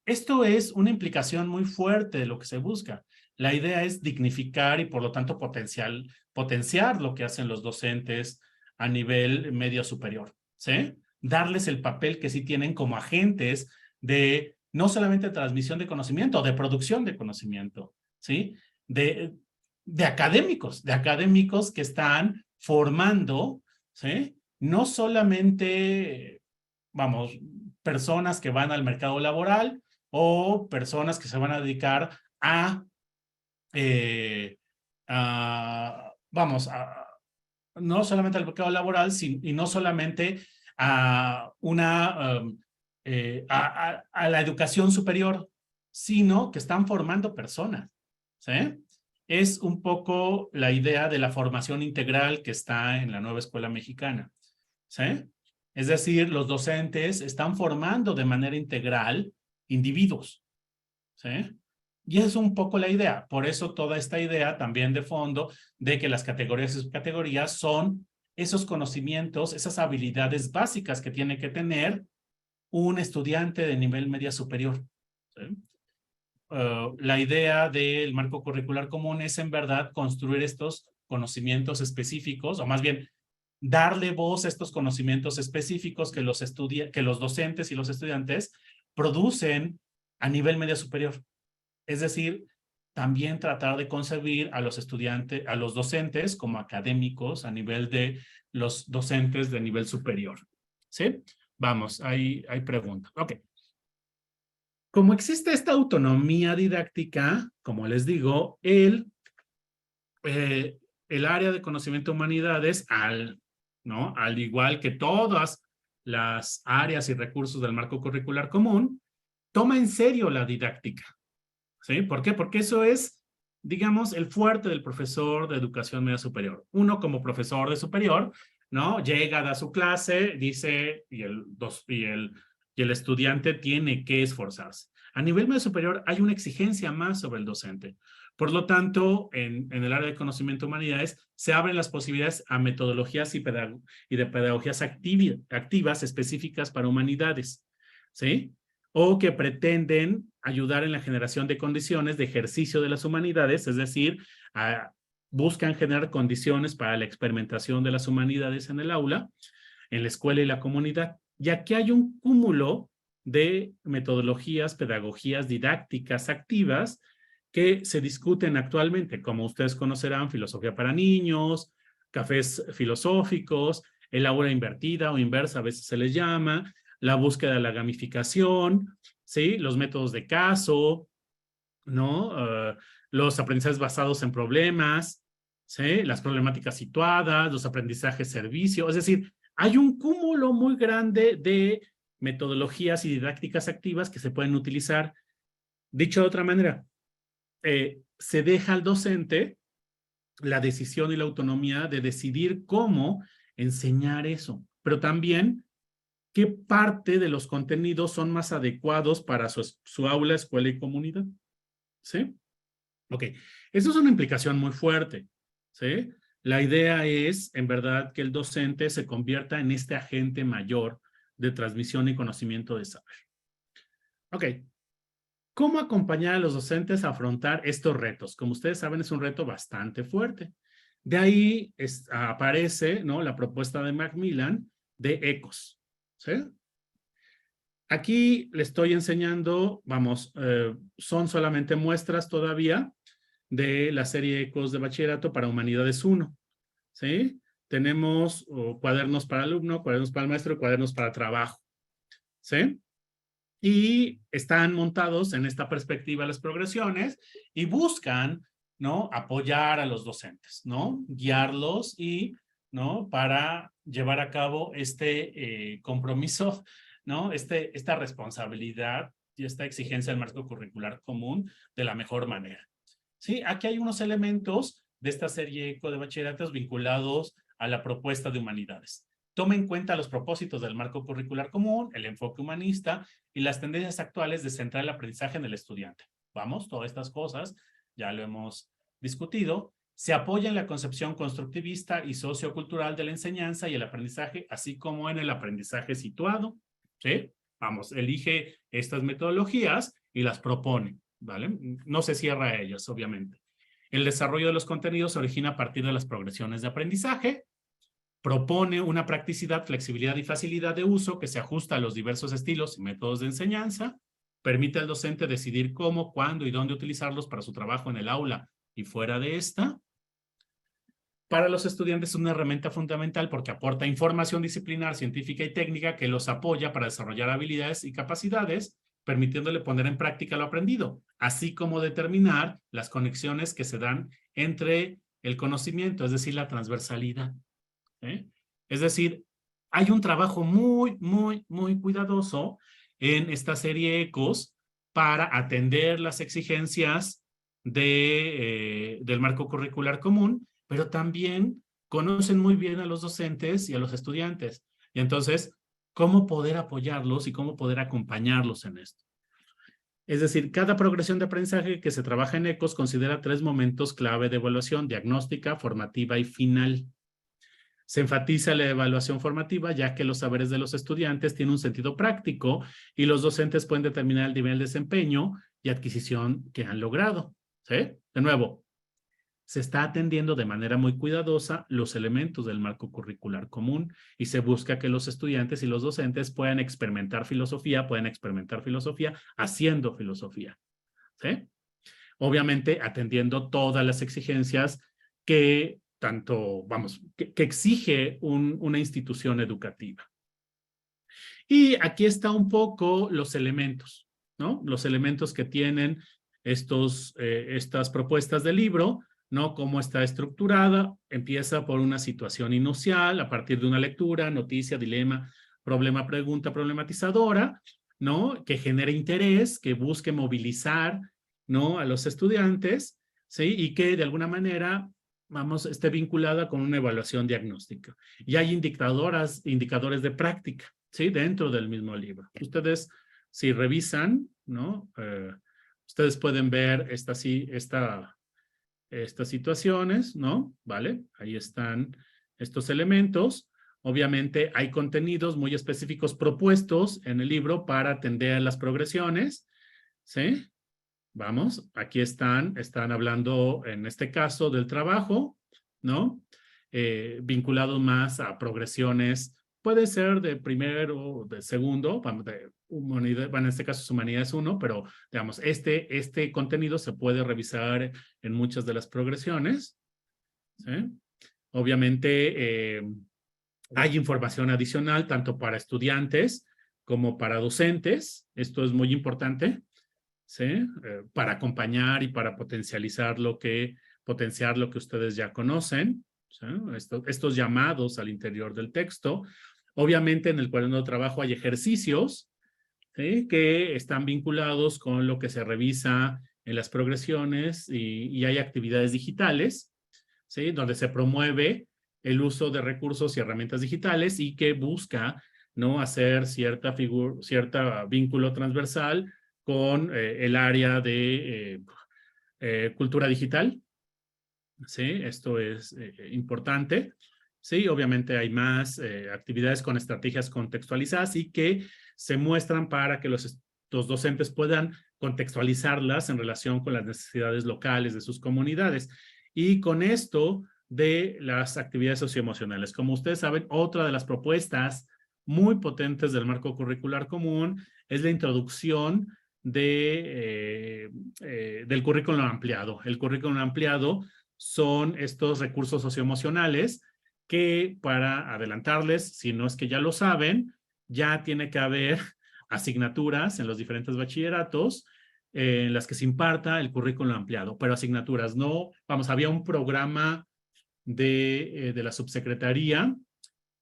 Esto es una implicación muy fuerte de lo que se busca. La idea es dignificar y, por lo tanto, potenciar lo que hacen los docentes a nivel medio superior, ¿sí? Darles el papel que sí tienen como agentes de no solamente transmisión de conocimiento, de producción de conocimiento, ¿sí? De académicos que están formando, ¿sí?, no solamente, personas que van al mercado laboral o personas que se van a dedicar no solamente al mercado laboral, y no solamente a la educación superior, sino que están formando personas, ¿sí? Es un poco la idea de la formación integral que está en la nueva escuela mexicana, ¿sí? Es decir, los docentes están formando de manera integral individuos, ¿sí? Y es un poco la idea. Por eso toda esta idea también de fondo de que las categorías y subcategorías son esos conocimientos, esas habilidades básicas que tiene que tener un estudiante de nivel media superior, ¿sí? La idea del marco curricular común es en verdad construir estos conocimientos específicos, o más bien darle voz a estos conocimientos específicos que los docentes y los estudiantes producen a nivel media superior. Es decir, también tratar de concebir a los estudiantes, a los docentes como académicos a nivel de los docentes de nivel superior, ¿sí? Vamos, hay preguntas. Ok. Como existe esta autonomía didáctica, como les digo, el área de conocimiento de humanidades, al igual que todas las áreas y recursos del marco curricular común, toma en serio la didáctica, ¿sí? ¿Por qué? Porque eso es, digamos, el fuerte del profesor de educación media superior. Uno como profesor de superior, ¿no?, llega, da su clase, dice, y el estudiante tiene que esforzarse. A nivel medio superior hay una exigencia más sobre el docente. Por lo tanto, en el área de conocimiento de humanidades se abren las posibilidades a metodologías y de pedagogías activas específicas para humanidades, ¿sí? O que pretenden ayudar en la generación de condiciones de ejercicio de las humanidades, es decir, buscan generar condiciones para la experimentación de las humanidades en el aula, en la escuela y la comunidad. Y aquí hay un cúmulo de metodologías, pedagogías didácticas activas que se discuten actualmente, como ustedes conocerán: filosofía para niños, cafés filosóficos, el aula invertida o inversa a veces se les llama, la búsqueda de la gamificación, ¿sí?, los métodos de caso, ¿no? Los aprendizajes basados en problemas, ¿sí?, las problemáticas situadas, los aprendizajes servicio. Es decir, hay un cúmulo muy grande de metodologías y didácticas activas que se pueden utilizar. Dicho de otra manera, se deja al docente la decisión y la autonomía de decidir cómo enseñar eso, pero también qué parte de los contenidos son más adecuados para su aula, escuela y comunidad, ¿sí? Ok, eso es una implicación muy fuerte, ¿sí? La idea es, en verdad, que el docente se convierta en este agente mayor de transmisión y conocimiento de saber. Ok, ¿cómo acompañar a los docentes a afrontar estos retos? Como ustedes saben, es un reto bastante fuerte. De ahí aparece, ¿no?, la propuesta de Macmillan de ECOS, ¿sí? Aquí le estoy enseñando, son solamente muestras todavía de la serie ECOS de bachillerato para Humanidades 1, ¿sí? Tenemos cuadernos para alumno, cuadernos para el maestro, cuadernos para trabajo. ¿sí? Y están montados en esta perspectiva las progresiones y buscan, ¿no? Apoyar a los docentes, ¿no? Guiarlos y, ¿no? Para llevar a cabo este compromiso, ¿no? Esta responsabilidad y esta exigencia del marco curricular común de la mejor manera. Sí, aquí hay unos elementos de esta serie ECO de bachilleratos vinculados a la propuesta de humanidades. Toma en cuenta los propósitos del marco curricular común, el enfoque humanista y las tendencias actuales de centrar el aprendizaje en el estudiante. Vamos, todas estas cosas ya lo hemos discutido. Se apoya en la concepción constructivista y sociocultural de la enseñanza y el aprendizaje, así como en el aprendizaje situado. ¿Sí? Vamos, elige estas metodologías y las propone, ¿vale? No se cierra a ellas, obviamente. El desarrollo de los contenidos se origina a partir de las progresiones de aprendizaje. Propone una practicidad, flexibilidad y facilidad de uso que se ajusta a los diversos estilos y métodos de enseñanza. Permite al docente decidir cómo, cuándo y dónde utilizarlos para su trabajo en el aula y fuera de esta. Para los estudiantes es una herramienta fundamental porque aporta información disciplinar, científica y técnica que los apoya para desarrollar habilidades y capacidades, permitiéndole poner en práctica lo aprendido, así como determinar las conexiones que se dan entre el conocimiento, es decir, la transversalidad. Es decir, hay un trabajo muy cuidadoso en esta serie ECOS para atender las exigencias del marco curricular común, pero también conocen muy bien a los docentes y a los estudiantes. Y entonces, ¿cómo poder apoyarlos y cómo poder acompañarlos en esto? Es decir, cada progresión de aprendizaje que se trabaja en ECOS considera 3 momentos clave de evaluación: diagnóstica, formativa y final. Se enfatiza la evaluación formativa, ya que los saberes de los estudiantes tienen un sentido práctico y los docentes pueden determinar el nivel de desempeño y adquisición que han logrado. ¿Sí? De nuevo, se está atendiendo de manera muy cuidadosa los elementos del marco curricular común y se busca que los estudiantes y los docentes puedan experimentar filosofía haciendo filosofía. ¿Sí? Obviamente atendiendo todas las exigencias que que exige una institución educativa. Y aquí está un poco los elementos, ¿no? Los elementos que tienen estas propuestas del libro, ¿no? Cómo está estructurada. Empieza por una situación inusual, a partir de una lectura, noticia, dilema, problema, pregunta, problematizadora, ¿no? Que genere interés, que busque movilizar, ¿no? A los estudiantes, ¿sí? Y que de alguna manera esté vinculada con una evaluación diagnóstica. Y hay indicadores de práctica, ¿sí? Dentro del mismo libro. Ustedes, si revisan, ¿no? Ustedes pueden ver estas situaciones, ¿no? ¿Vale? Ahí están estos elementos. Obviamente hay contenidos muy específicos propuestos en el libro para atender las progresiones, ¿sí? Vamos, aquí están hablando en este caso del trabajo, ¿no? Vinculado más a progresiones, puede ser de primero o de segundo, en este caso es Humanidades 1, pero digamos, este contenido se puede revisar en muchas de las progresiones, ¿sí? Obviamente hay información adicional tanto para estudiantes como para docentes, esto es muy importante, ¿sí? Para acompañar y para potenciar lo que ustedes ya conocen, ¿sí? Estos llamados al interior del texto. Obviamente en el cuaderno de trabajo hay ejercicios, ¿sí? Que están vinculados con lo que se revisa en las progresiones y hay actividades digitales, ¿sí? Donde se promueve el uso de recursos y herramientas digitales y que busca, ¿no? Hacer cierta vínculo transversal con el área de cultura digital. ¿Sí? Esto es importante. Sí, obviamente hay más actividades con estrategias contextualizadas y que se muestran para que los docentes puedan contextualizarlas en relación con las necesidades locales de sus comunidades. Y con esto de las actividades socioemocionales. Como ustedes saben, otra de las propuestas muy potentes del marco curricular común es la introducción del currículum ampliado. El currículum ampliado son estos recursos socioemocionales que, para adelantarles, si no es que ya lo saben, ya tiene que haber asignaturas en los diferentes bachilleratos en las que se imparta el currículo ampliado, pero asignaturas, no, vamos, había un programa de la subsecretaría,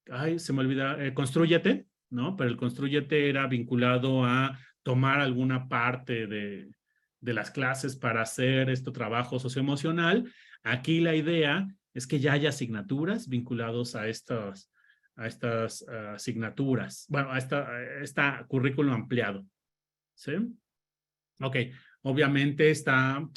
ay, se me olvida, Constrúyete, ¿no? Pero el Constrúyete era vinculado a tomar alguna parte de las clases para hacer este trabajo socioemocional. Aquí la idea es que ya haya asignaturas vinculados a estas asignaturas, bueno, a esta currículo ampliado, ¿sí? Ok, obviamente esta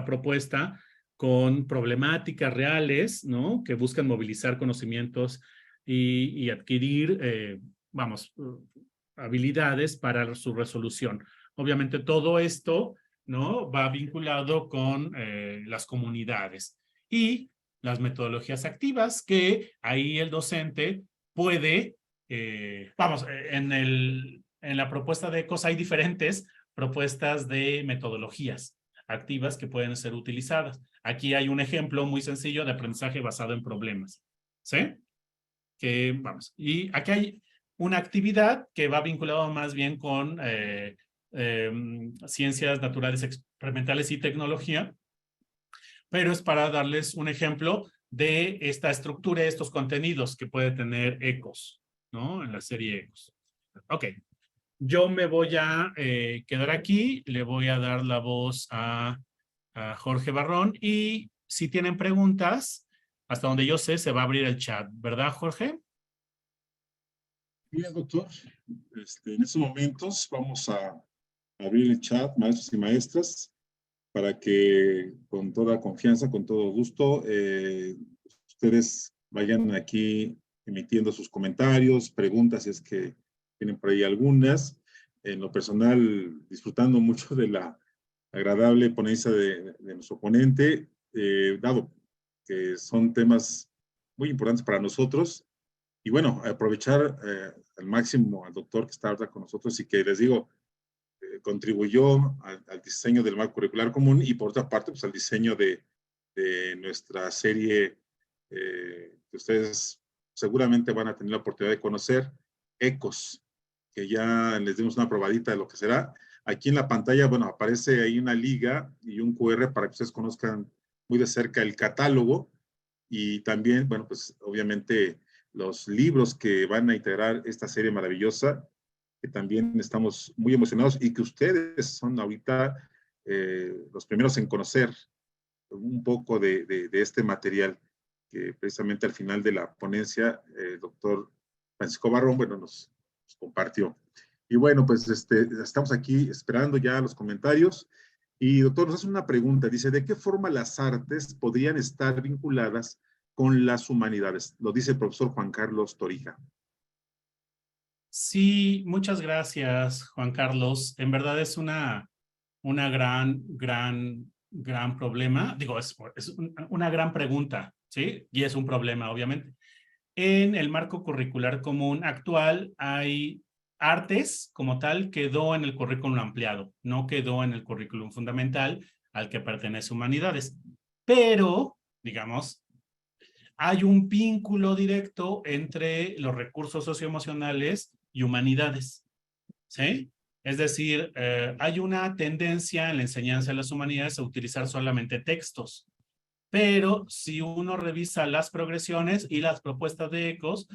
propuesta con problemáticas reales, ¿no? Que buscan movilizar conocimientos y adquirir, habilidades para su resolución. Obviamente todo esto, ¿no? Va vinculado con las comunidades y las metodologías activas que ahí el docente puede, en la propuesta de ECOS hay diferentes propuestas de metodologías activas que pueden ser utilizadas. Aquí hay un ejemplo muy sencillo de aprendizaje basado en problemas, ¿sí? Y aquí hay una actividad que va vinculada más bien con ciencias naturales experimentales y tecnología, pero es para darles un ejemplo de esta estructura, estos contenidos que puede tener ECOS, ¿no? En la serie ECOS. Ok. Yo me voy a quedar aquí, le voy a dar la voz a Jorge Barrón y si tienen preguntas, hasta donde yo sé, se va a abrir el chat, ¿verdad, Jorge? Bien, doctor. En estos momentos vamos a abrir el chat, maestros y maestras, para que con toda confianza, con todo gusto, ustedes vayan aquí emitiendo sus comentarios, preguntas, si es que tienen por ahí algunas. En lo personal, disfrutando mucho de la agradable ponencia de nuestro ponente, dado que son temas muy importantes para nosotros. Y bueno, aprovechar al máximo al doctor que está ahora con nosotros y que les digo, contribuyó al diseño del marco curricular común y por otra parte, pues al diseño de nuestra serie que ustedes seguramente van a tener la oportunidad de conocer, ECOS, que ya les dimos una probadita de lo que será. Aquí en la pantalla, bueno, aparece ahí una liga y un QR para que ustedes conozcan muy de cerca el catálogo y también, bueno, pues obviamente los libros que van a integrar esta serie maravillosa, que también estamos muy emocionados y que ustedes son ahorita los primeros en conocer un poco de este material que precisamente al final de la ponencia el doctor Francisco Barrón, bueno, nos compartió. Y bueno, pues estamos aquí esperando ya los comentarios. Y doctor, nos hace una pregunta, dice, ¿de qué forma las artes podrían estar vinculadas con las humanidades? Lo dice el profesor Juan Carlos Torija. Sí, muchas gracias, Juan Carlos. En verdad es una gran problema. Digo, es una gran pregunta, ¿sí? Y es un problema, obviamente. En el marco curricular común actual hay artes como tal, quedó en el currículum ampliado, no quedó en el currículum fundamental al que pertenece humanidades. Pero, digamos, hay un vínculo directo entre los recursos socioemocionales y humanidades, ¿sí? Es decir, hay una tendencia en la enseñanza de las humanidades a utilizar solamente textos, pero si uno revisa las progresiones y las propuestas de ECOS,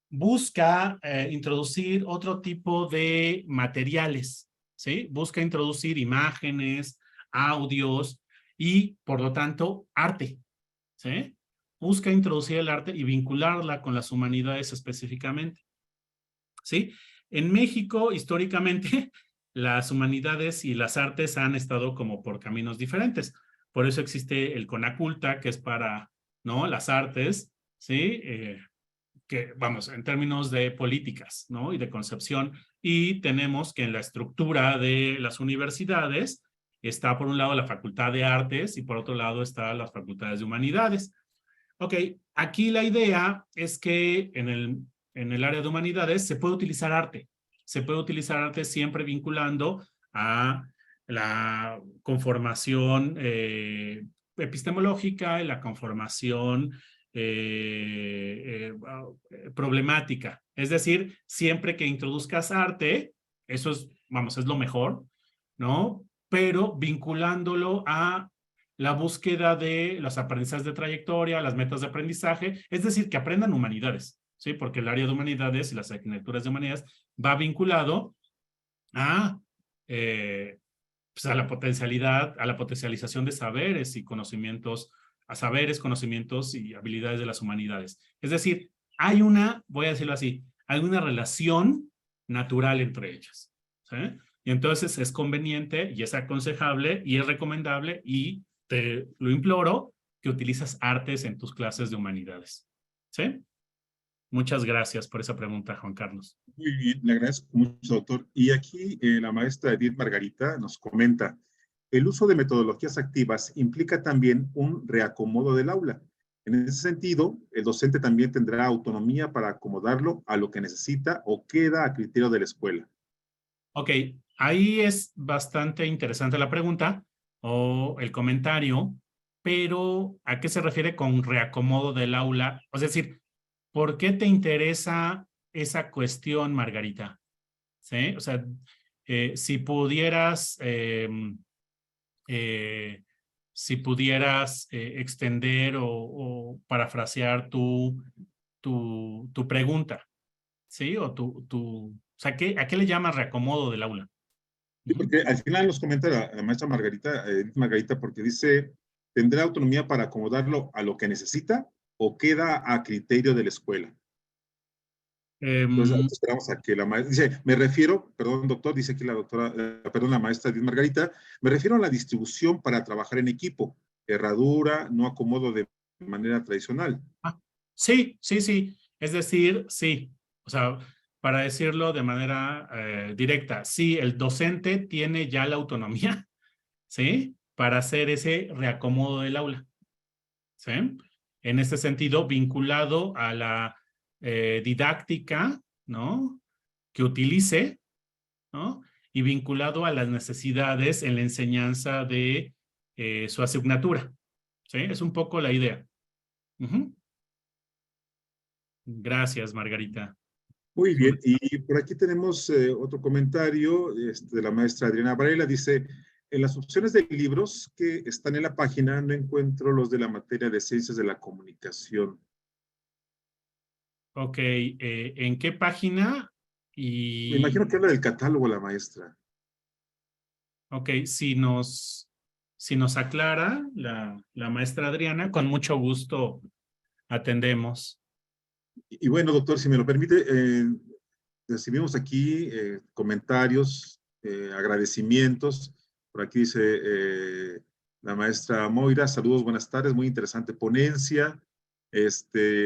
busca introducir otro tipo de materiales, ¿sí? Busca introducir imágenes, audios y, por lo tanto, arte, ¿sí? Busca introducir el arte y vincularla con las humanidades específicamente, ¿sí? En México, históricamente, las humanidades y las artes han estado como por caminos diferentes. Por eso existe el CONACULTA, que es para, ¿no? Las artes, ¿sí? Que, vamos, en términos de políticas, ¿no? Y de concepción. Y tenemos que en la estructura de las universidades está, por un lado, la Facultad de Artes y por otro lado están las Facultades de Humanidades. Ok, aquí la idea es que en el área de humanidades se puede utilizar arte. Se puede utilizar arte siempre vinculando a la conformación epistemológica y la conformación problemática. Es decir, siempre que introduzcas arte, eso es, vamos, es lo mejor, ¿no? Pero vinculándolo a la búsqueda de los aprendizajes de trayectoria, las metas de aprendizaje, es decir, que aprendan humanidades, ¿sí? Porque el área de humanidades y las asignaturas de humanidades va vinculado a, pues a la potencialidad, a la potencialización de saberes y conocimientos, a saberes, conocimientos y habilidades de las humanidades. Es decir, hay una, voy a decirlo así, hay una relación natural entre ellas, ¿sí? Y entonces es conveniente y es aconsejable y es recomendable y te lo imploro que utilizas artes en tus clases de humanidades, ¿sí? Muchas gracias por esa pregunta, Juan Carlos. Muy bien, le agradezco mucho, doctor. Y aquí la maestra Edith Margarita nos comenta, el uso de metodologías activas implica también un reacomodo del aula. En ese sentido, el docente también tendrá autonomía para acomodarlo a lo que necesita o queda a criterio de la escuela. Ok, ahí es bastante interesante la pregunta o el comentario, pero ¿a qué se refiere con reacomodo del aula? Es decir, ¿por qué te interesa esa cuestión, Margarita? ¿Sí? O sea, si pudieras, extender o parafrasear tu pregunta, ¿sí? O sea, ¿a qué le llamas reacomodo del aula? Sí, porque al final nos comenta la maestra Margarita, Edith Margarita, porque dice, ¿tendrá autonomía para acomodarlo a lo que necesita o queda a criterio de la escuela? Entonces, Em, ahorita esperamos a que la maestra, dice, me refiero, perdón, doctor, dice aquí la doctora, perdón, la maestra Edith Margarita, me refiero a la distribución para trabajar en equipo, herradura, no acomodo de manera tradicional. sí, sí, sí. Es decir, sí. O sea, para decirlo de manera directa, sí, el docente tiene ya la autonomía, ¿sí? Para hacer ese reacomodo del aula, ¿sí? En este sentido, vinculado a la didáctica, ¿no? Que utilice, ¿no? Y vinculado a las necesidades en la enseñanza de su asignatura, ¿sí? Es un poco la idea. Ujú. Gracias, Margarita. Muy Es un- bien, y por aquí tenemos otro comentario de la maestra Adriana Varela. Dice, en las opciones de libros que están en la página no encuentro los de la materia de ciencias de la comunicación. Ok, ¿en qué página? Me imagino Y, que habla del catálogo la maestra. ok, si nos aclara la maestra Adriana, con mucho gusto atendemos. Y bueno, doctor, si me lo permite, recibimos aquí comentarios, agradecimientos. Por aquí dice la maestra Moira, saludos, buenas tardes, muy interesante ponencia.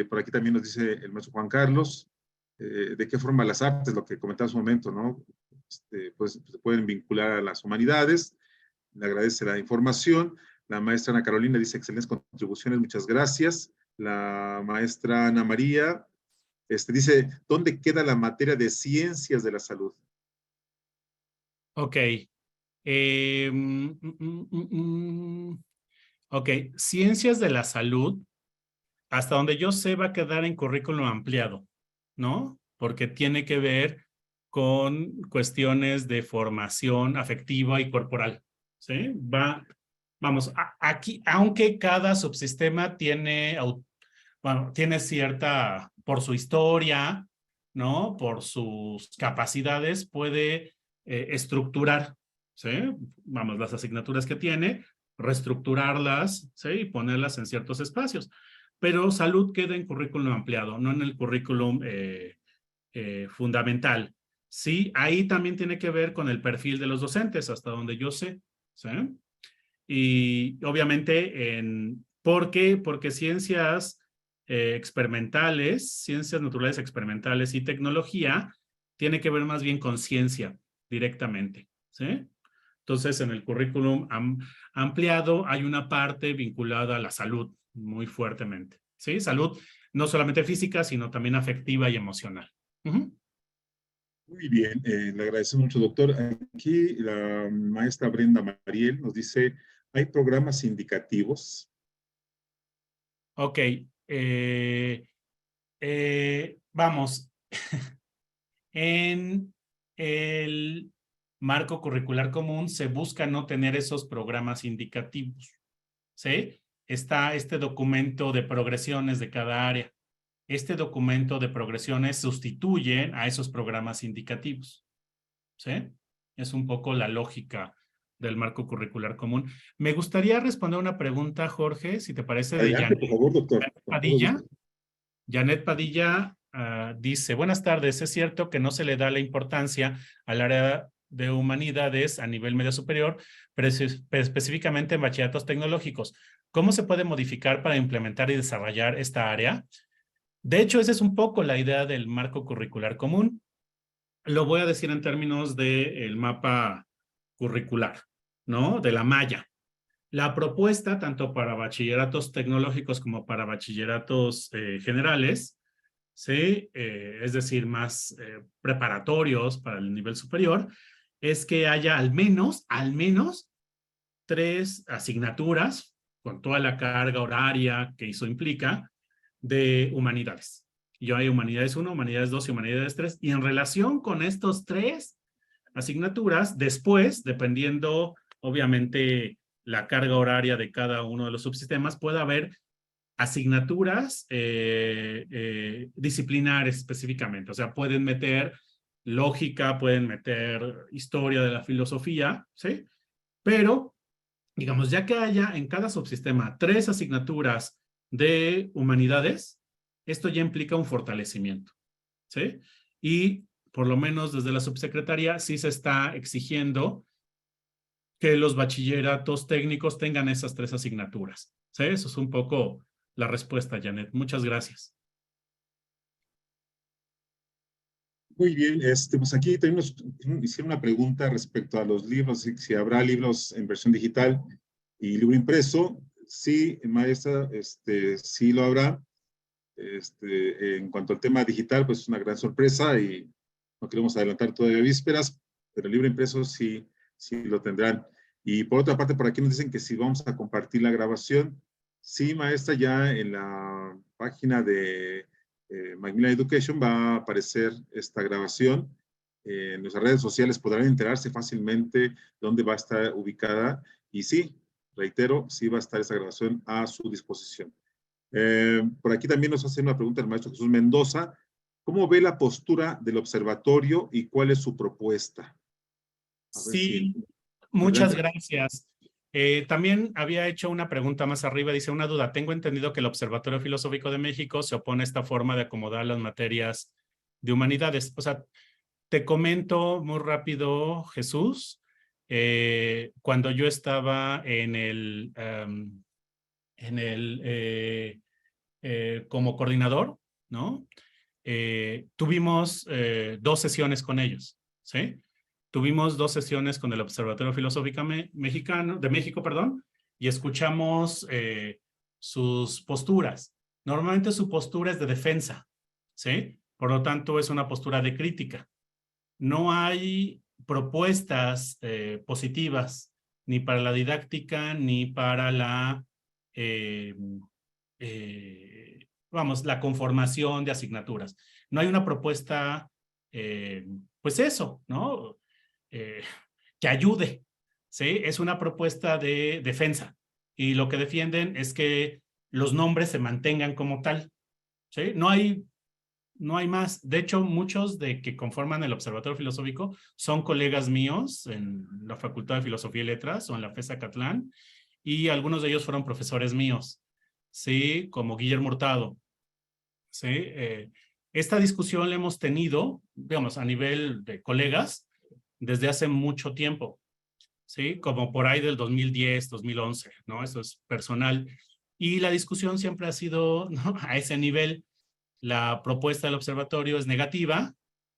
Por aquí también nos dice el maestro Juan Carlos, de qué forma las artes, lo que comentaba hace un momento, ¿no? Pues se pueden vincular a las humanidades. Le agradece la información. La maestra Ana Carolina dice excelentes contribuciones, muchas gracias. La maestra Ana María dice, ¿dónde queda la materia de ciencias de la salud? Ok. Ok, ciencias de la salud, hasta donde yo sé, va a quedar en currículum ampliado, ¿no? Porque tiene que ver con cuestiones de formación afectiva y corporal, ¿sí? Vamos, aquí, aunque cada subsistema tiene, bueno, tiene cierta, por su historia, ¿no? Por sus capacidades, puede estructurar, ¿sí? Vamos, las asignaturas que tiene, reestructurarlas, ¿sí? Y ponerlas en ciertos espacios. Pero salud queda en currículum ampliado, no en el currículum fundamental. Sí, ahí también tiene que ver con el perfil de los docentes, hasta donde yo sé, ¿sí? Y obviamente, ¿por qué? Porque ciencias experimentales, ciencias naturales experimentales y tecnología, tiene que ver más bien con ciencia directamente, ¿sí? Entonces, en el currículum ampliado hay una parte vinculada a la salud muy fuertemente, ¿sí? Salud no solamente física, sino también afectiva y emocional. Muy bien, le agradezco mucho, doctor. Aquí la maestra Brenda Mariel nos dice, ¿hay programas indicativos? Ok, vamos, en el marco curricular común se busca no tener esos programas indicativos, ¿sí? Está este documento de progresiones de cada área. Este documento de progresiones sustituye a esos programas indicativos, ¿sí? Es un poco la lógica del marco curricular común. Me gustaría responder una pregunta, Jorge, si te parece, de Adelante, por favor, doctor. Janet Padilla. Janet Padilla dice, buenas tardes, es cierto que no se le da la importancia al área de humanidades a nivel medio superior, pero específicamente en bachilleratos tecnológicos. ¿Cómo se puede modificar para implementar y desarrollar esta área? De hecho, esa es un poco la idea del marco curricular común. Lo voy a decir en términos del mapa curricular, ¿no? De la malla. La propuesta, tanto para bachilleratos tecnológicos como para bachilleratos generales, ¿sí? Es decir, más preparatorios para el nivel superior, es que haya al menos 3 asignaturas con toda la carga horaria que eso implica de humanidades. Yo hay humanidades 1, humanidades 2 y humanidades 3. Y en relación con estos 3 asignaturas, después, dependiendo, obviamente, la carga horaria de cada uno de los subsistemas, puede haber asignaturas disciplinares específicamente. O sea, pueden meter lógica, pueden meter historia de la filosofía, ¿sí? Pero, digamos, ya que haya en cada subsistema 3 asignaturas de humanidades, esto ya implica un fortalecimiento, ¿sí? Y por lo menos desde la subsecretaría sí se está exigiendo que los bachilleratos técnicos tengan esas 3 asignaturas, ¿sí? Eso es un poco la respuesta, Janet. Muchas gracias. Muy bien, pues aquí tenemos, hicieron una pregunta respecto a los libros, si habrá libros en versión digital y libro impreso. Sí, maestra, sí lo habrá. En cuanto al tema digital, pues es una gran sorpresa y no queremos adelantar todavía vísperas, pero el libro impreso sí lo tendrán. Y por otra parte, por aquí nos dicen que si vamos a compartir la grabación. Sí, maestra, ya en la página de Macmillan Education va a aparecer esta grabación. En nuestras redes sociales podrán enterarse fácilmente dónde va a estar ubicada. Y sí, reitero, sí va a estar esa grabación a su disposición. Por aquí también nos hace una pregunta el maestro Jesús Mendoza. ¿Cómo ve la postura del observatorio y cuál es su propuesta? Sí, muchas gracias. También había hecho una pregunta más arriba, dice una duda. Tengo entendido que el Observatorio Filosófico de México se opone a esta forma de acomodar las materias de humanidades. O sea, te comento muy rápido, Jesús, cuando yo estaba como coordinador, ¿no? Tuvimos 2 sesiones con ellos, ¿sí? Tuvimos 2 sesiones con el Observatorio Filosófico de México, y escuchamos sus posturas. Normalmente su postura es de defensa, ¿sí? Por lo tanto, es una postura de crítica. No hay propuestas positivas ni para la didáctica ni para la, la conformación de asignaturas. No hay una propuesta, pues eso, ¿no? Que ayude, ¿sí? Es una propuesta de defensa y lo que defienden es que los nombres se mantengan como tal, ¿sí? No hay más. De hecho, muchos de que conforman el Observatorio Filosófico son colegas míos en la Facultad de Filosofía y Letras o en la FES Acatlán y algunos de ellos fueron profesores míos, ¿sí? Como Guillermo Hurtado, ¿sí? Esta discusión la hemos tenido, digamos, a nivel de colegas, desde hace mucho tiempo, ¿sí? Como por ahí del 2010, 2011, ¿no? Eso es personal. Y la discusión siempre ha sido, ¿no? A ese nivel. La propuesta del observatorio es negativa,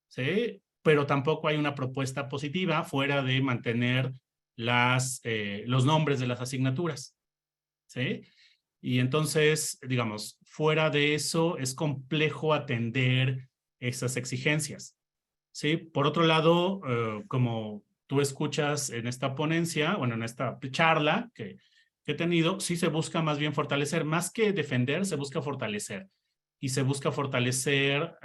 ¿sí? Pero tampoco hay una propuesta positiva fuera de mantener los nombres de las asignaturas, ¿sí? Y entonces, digamos, fuera de eso es complejo atender esas exigencias. ¿Sí? Por otro lado, como tú escuchas en esta ponencia, bueno, en esta charla que he tenido, sí se busca más bien fortalecer, más que defender, se busca fortalecer. Y se busca fortalecer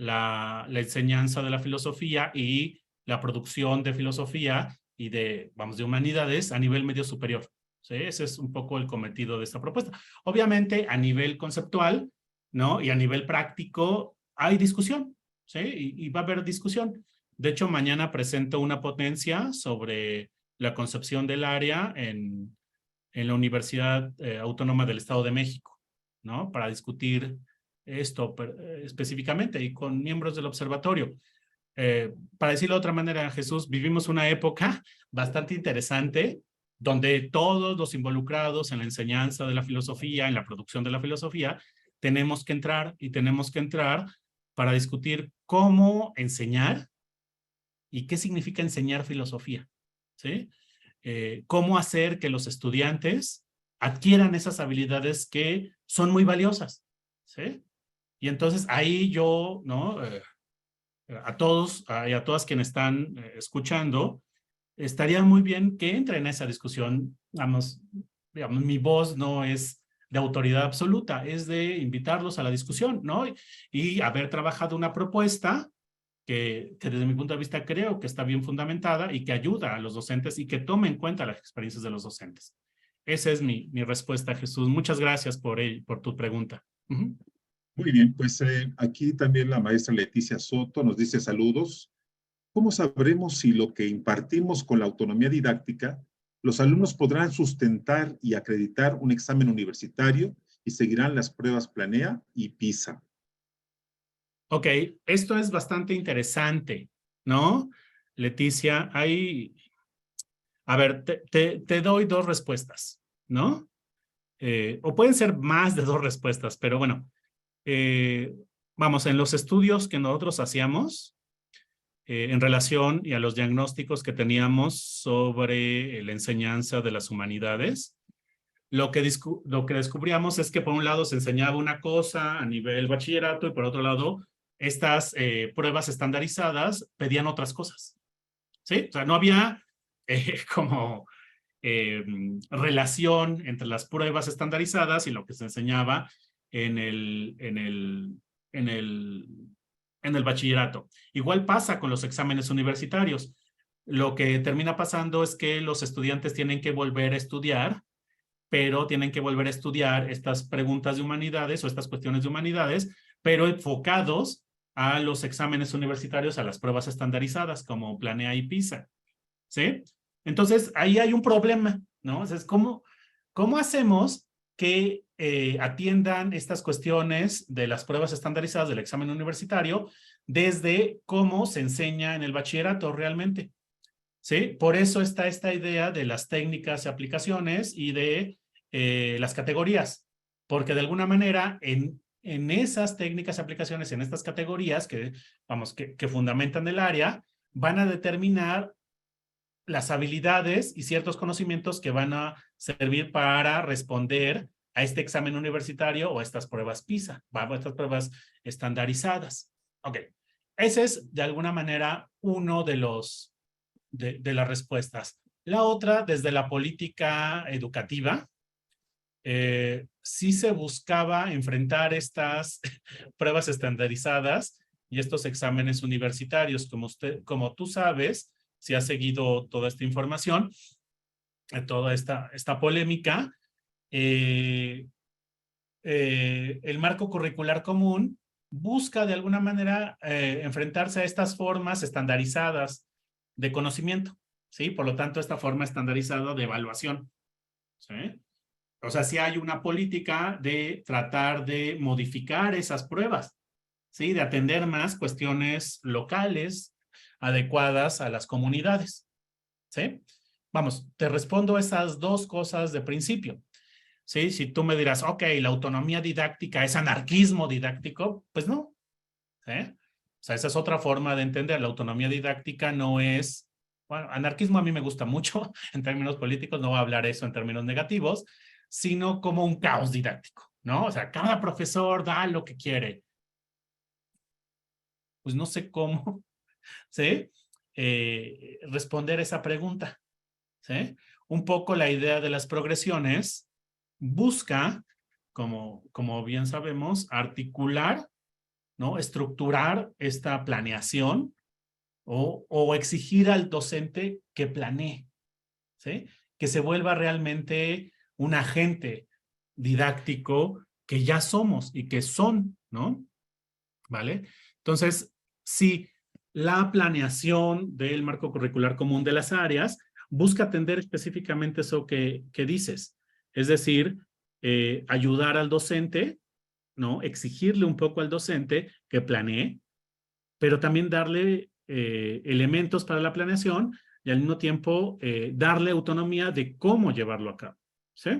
la enseñanza de la filosofía y la producción de filosofía y de humanidades a nivel medio superior. ¿Sí? Ese es un poco el cometido de esta propuesta. Obviamente, a nivel conceptual, ¿no? Y a nivel práctico, hay discusión, ¿sí? Y va a haber discusión. De hecho, mañana presento una ponencia sobre la concepción del área en la Universidad Autónoma del Estado de México, ¿no? Para discutir esto específicamente y con miembros del observatorio. Para decirlo de otra manera, Jesús, vivimos una época bastante interesante donde todos los involucrados en la enseñanza de la filosofía, en la producción de la filosofía, tenemos que entrar para discutir cómo enseñar y qué significa enseñar filosofía, ¿sí? Cómo hacer que los estudiantes adquieran esas habilidades que son muy valiosas, ¿sí? Y entonces ahí yo, ¿no? A todos y a todas quienes están escuchando, estaría muy bien que entren en esa discusión. Digamos, mi voz no es de autoridad absoluta, es de invitarlos a la discusión, ¿no? Y haber trabajado una propuesta que desde mi punto de vista creo que está bien fundamentada y que ayuda a los docentes y que tome en cuenta las experiencias de los docentes. Esa es mi respuesta, Jesús. Muchas gracias por tu pregunta. Muy bien, pues aquí también la maestra Leticia Soto nos dice saludos. ¿Cómo sabremos si lo que impartimos con la autonomía didáctica, los alumnos podrán sustentar y acreditar un examen universitario y seguirán las pruebas Planea y PISA? Ok, esto es bastante interesante, ¿no? Leticia, a ver, te doy dos respuestas, ¿no? O pueden ser más de dos respuestas, pero bueno, vamos, en los estudios que nosotros hacíamos en relación y a los diagnósticos que teníamos sobre la enseñanza de las humanidades, lo que descubríamos es que por un lado se enseñaba una cosa a nivel bachillerato y por otro lado estas pruebas estandarizadas pedían otras cosas, ¿sí? O sea, no había como relación entre las pruebas estandarizadas y lo que se enseñaba en el bachillerato. Igual pasa con los exámenes universitarios. Lo que termina pasando es que los estudiantes tienen que volver a estudiar, pero tienen que volver a estudiar estas preguntas de humanidades o estas cuestiones de humanidades, pero enfocados a los exámenes universitarios, a las pruebas estandarizadas como Planea y PISA, ¿sí? Entonces, ahí hay un problema, ¿no? O sea, ¿cómo hacemos que atiendan estas cuestiones de las pruebas estandarizadas del examen universitario desde cómo se enseña en el bachillerato realmente? ¿Sí? Por eso está esta idea de las técnicas y aplicaciones y de las categorías, porque de alguna manera en esas técnicas y aplicaciones, en estas categorías que fundamentan el área, van a determinar las habilidades y ciertos conocimientos que van a servir para responder a este examen universitario o a estas pruebas PISA, a estas pruebas estandarizadas. Ok, ese es de alguna manera uno de las respuestas. La otra, desde la política educativa, sí se buscaba enfrentar estas pruebas estandarizadas y estos exámenes universitarios. Como tú sabes, si has seguido toda esta información, toda esta polémica, el marco curricular común busca de alguna manera enfrentarse a estas formas estandarizadas de conocimiento, ¿sí? Por lo tanto, esta forma estandarizada de evaluación, ¿sí? O sea, sí hay una política de tratar de modificar esas pruebas, ¿sí? De atender más cuestiones locales adecuadas a las comunidades, ¿sí? Vamos, te respondo esas dos cosas de principio, ¿sí? Si tú me dirás, ok, la autonomía didáctica es anarquismo didáctico, pues no, ¿sí? O sea, esa es otra forma de entender. La autonomía didáctica no es, bueno, anarquismo a mí me gusta mucho en términos políticos, no voy a hablar eso en términos negativos, sino como un caos didáctico, ¿no? O sea, cada profesor da lo que quiere. Pues no sé cómo, ¿sí? Responder esa pregunta, ¿sí? Un poco la idea de las progresiones busca, como bien sabemos, articular, ¿no? Estructurar esta planeación o exigir al docente que planee, ¿sí? Que se vuelva realmente un agente didáctico que ya somos y que son, ¿no? ¿Vale? Entonces, sí, la planeación del marco curricular común de las áreas busca atender específicamente eso que dices. Es decir, ayudar al docente, ¿no? Exigirle un poco al docente que planee, pero también darle elementos para la planeación y al mismo tiempo darle autonomía de cómo llevarlo a cabo, ¿sí?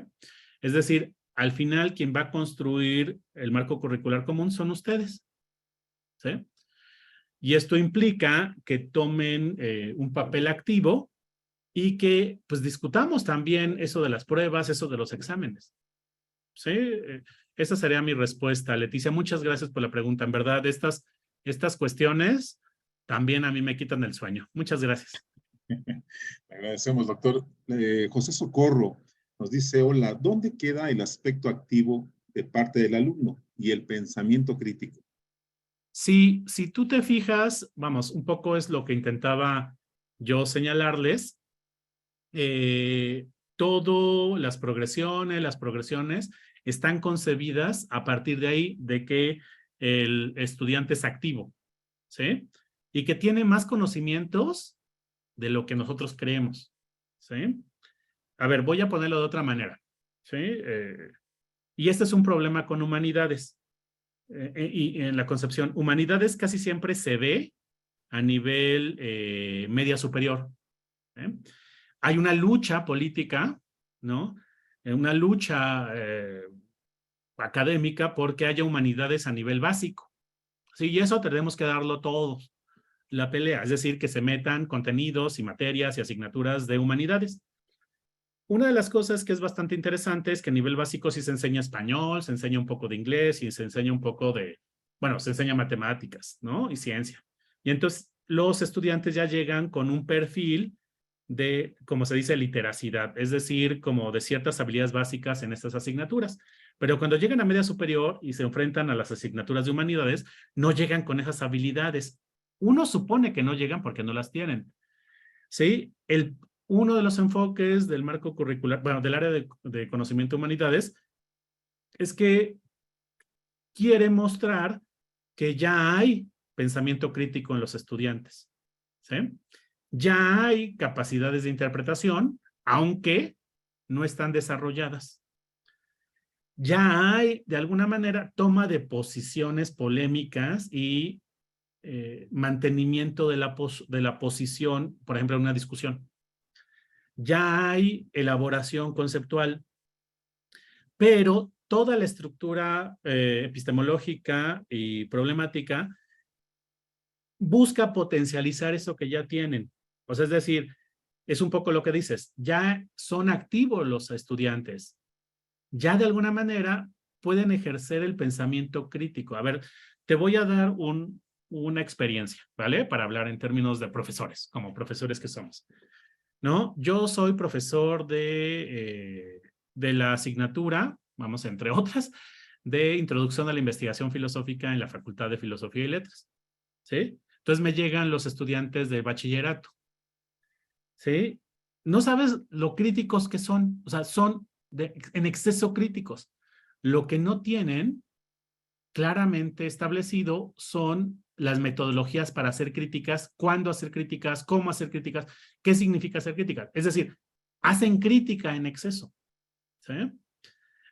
Es decir, al final quien va a construir el marco curricular común son ustedes, ¿sí? Y esto implica que tomen un papel activo y que pues discutamos también eso de las pruebas, eso de los exámenes, ¿sí? Esa sería mi respuesta, Leticia. Muchas gracias por la pregunta. En verdad, estas cuestiones también a mí me quitan el sueño. Muchas gracias. Le agradecemos, doctor. José Socorro nos dice, hola, ¿dónde queda el aspecto activo de parte del alumno y el pensamiento crítico? Si tú te fijas, vamos, un poco es lo que intentaba yo señalarles, todas las progresiones están concebidas a partir de ahí, de que el estudiante es activo, ¿sí? Y que tiene más conocimientos de lo que nosotros creemos, ¿sí? A ver, voy a ponerlo de otra manera, ¿sí? Y este es un problema con humanidades. Y en la concepción, humanidades casi siempre se ve a nivel media superior, ¿eh? Hay una lucha política, ¿no? Una lucha académica porque haya humanidades a nivel básico. Sí, y eso tenemos que darlo todos, la pelea, es decir, que se metan contenidos y materias y asignaturas de humanidades. Una de las cosas que es bastante interesante es que a nivel básico sí se enseña español, se enseña un poco de inglés y se enseña un poco de, bueno, se enseña matemáticas, ¿no? Y ciencia. Y entonces los estudiantes ya llegan con un perfil de, como se dice, literacidad, es decir, como de ciertas habilidades básicas en estas asignaturas. Pero cuando llegan a media superior y se enfrentan a las asignaturas de humanidades, no llegan con esas habilidades. Uno supone que no llegan porque no las tienen. ¿Sí? Uno de los enfoques del marco curricular, bueno, del área de conocimiento de humanidades, es que quiere mostrar que ya hay pensamiento crítico en los estudiantes, ¿sí? Ya hay capacidades de interpretación, aunque no están desarrolladas. Ya hay, de alguna manera, toma de posiciones polémicas y mantenimiento de la posición, por ejemplo, en una discusión. Ya hay elaboración conceptual, pero toda la estructura epistemológica y problemática busca potencializar eso que ya tienen. O sea, es decir, es un poco lo que dices, ya son activos los estudiantes, ya de alguna manera pueden ejercer el pensamiento crítico. A ver, te voy a dar una experiencia, ¿vale? Para hablar en términos de profesores, como profesores que somos. ¿No? Yo soy profesor de la asignatura, vamos, entre otras, de Introducción a la Investigación Filosófica en la Facultad de Filosofía y Letras, ¿sí? Entonces me llegan los estudiantes de bachillerato, ¿sí? No sabes lo críticos que son, o sea, son en exceso críticos. Lo que no tienen claramente establecido son las metodologías para hacer críticas, cuándo hacer críticas, cómo hacer críticas, qué significa hacer críticas. Es decir, hacen crítica en exceso, ¿sí?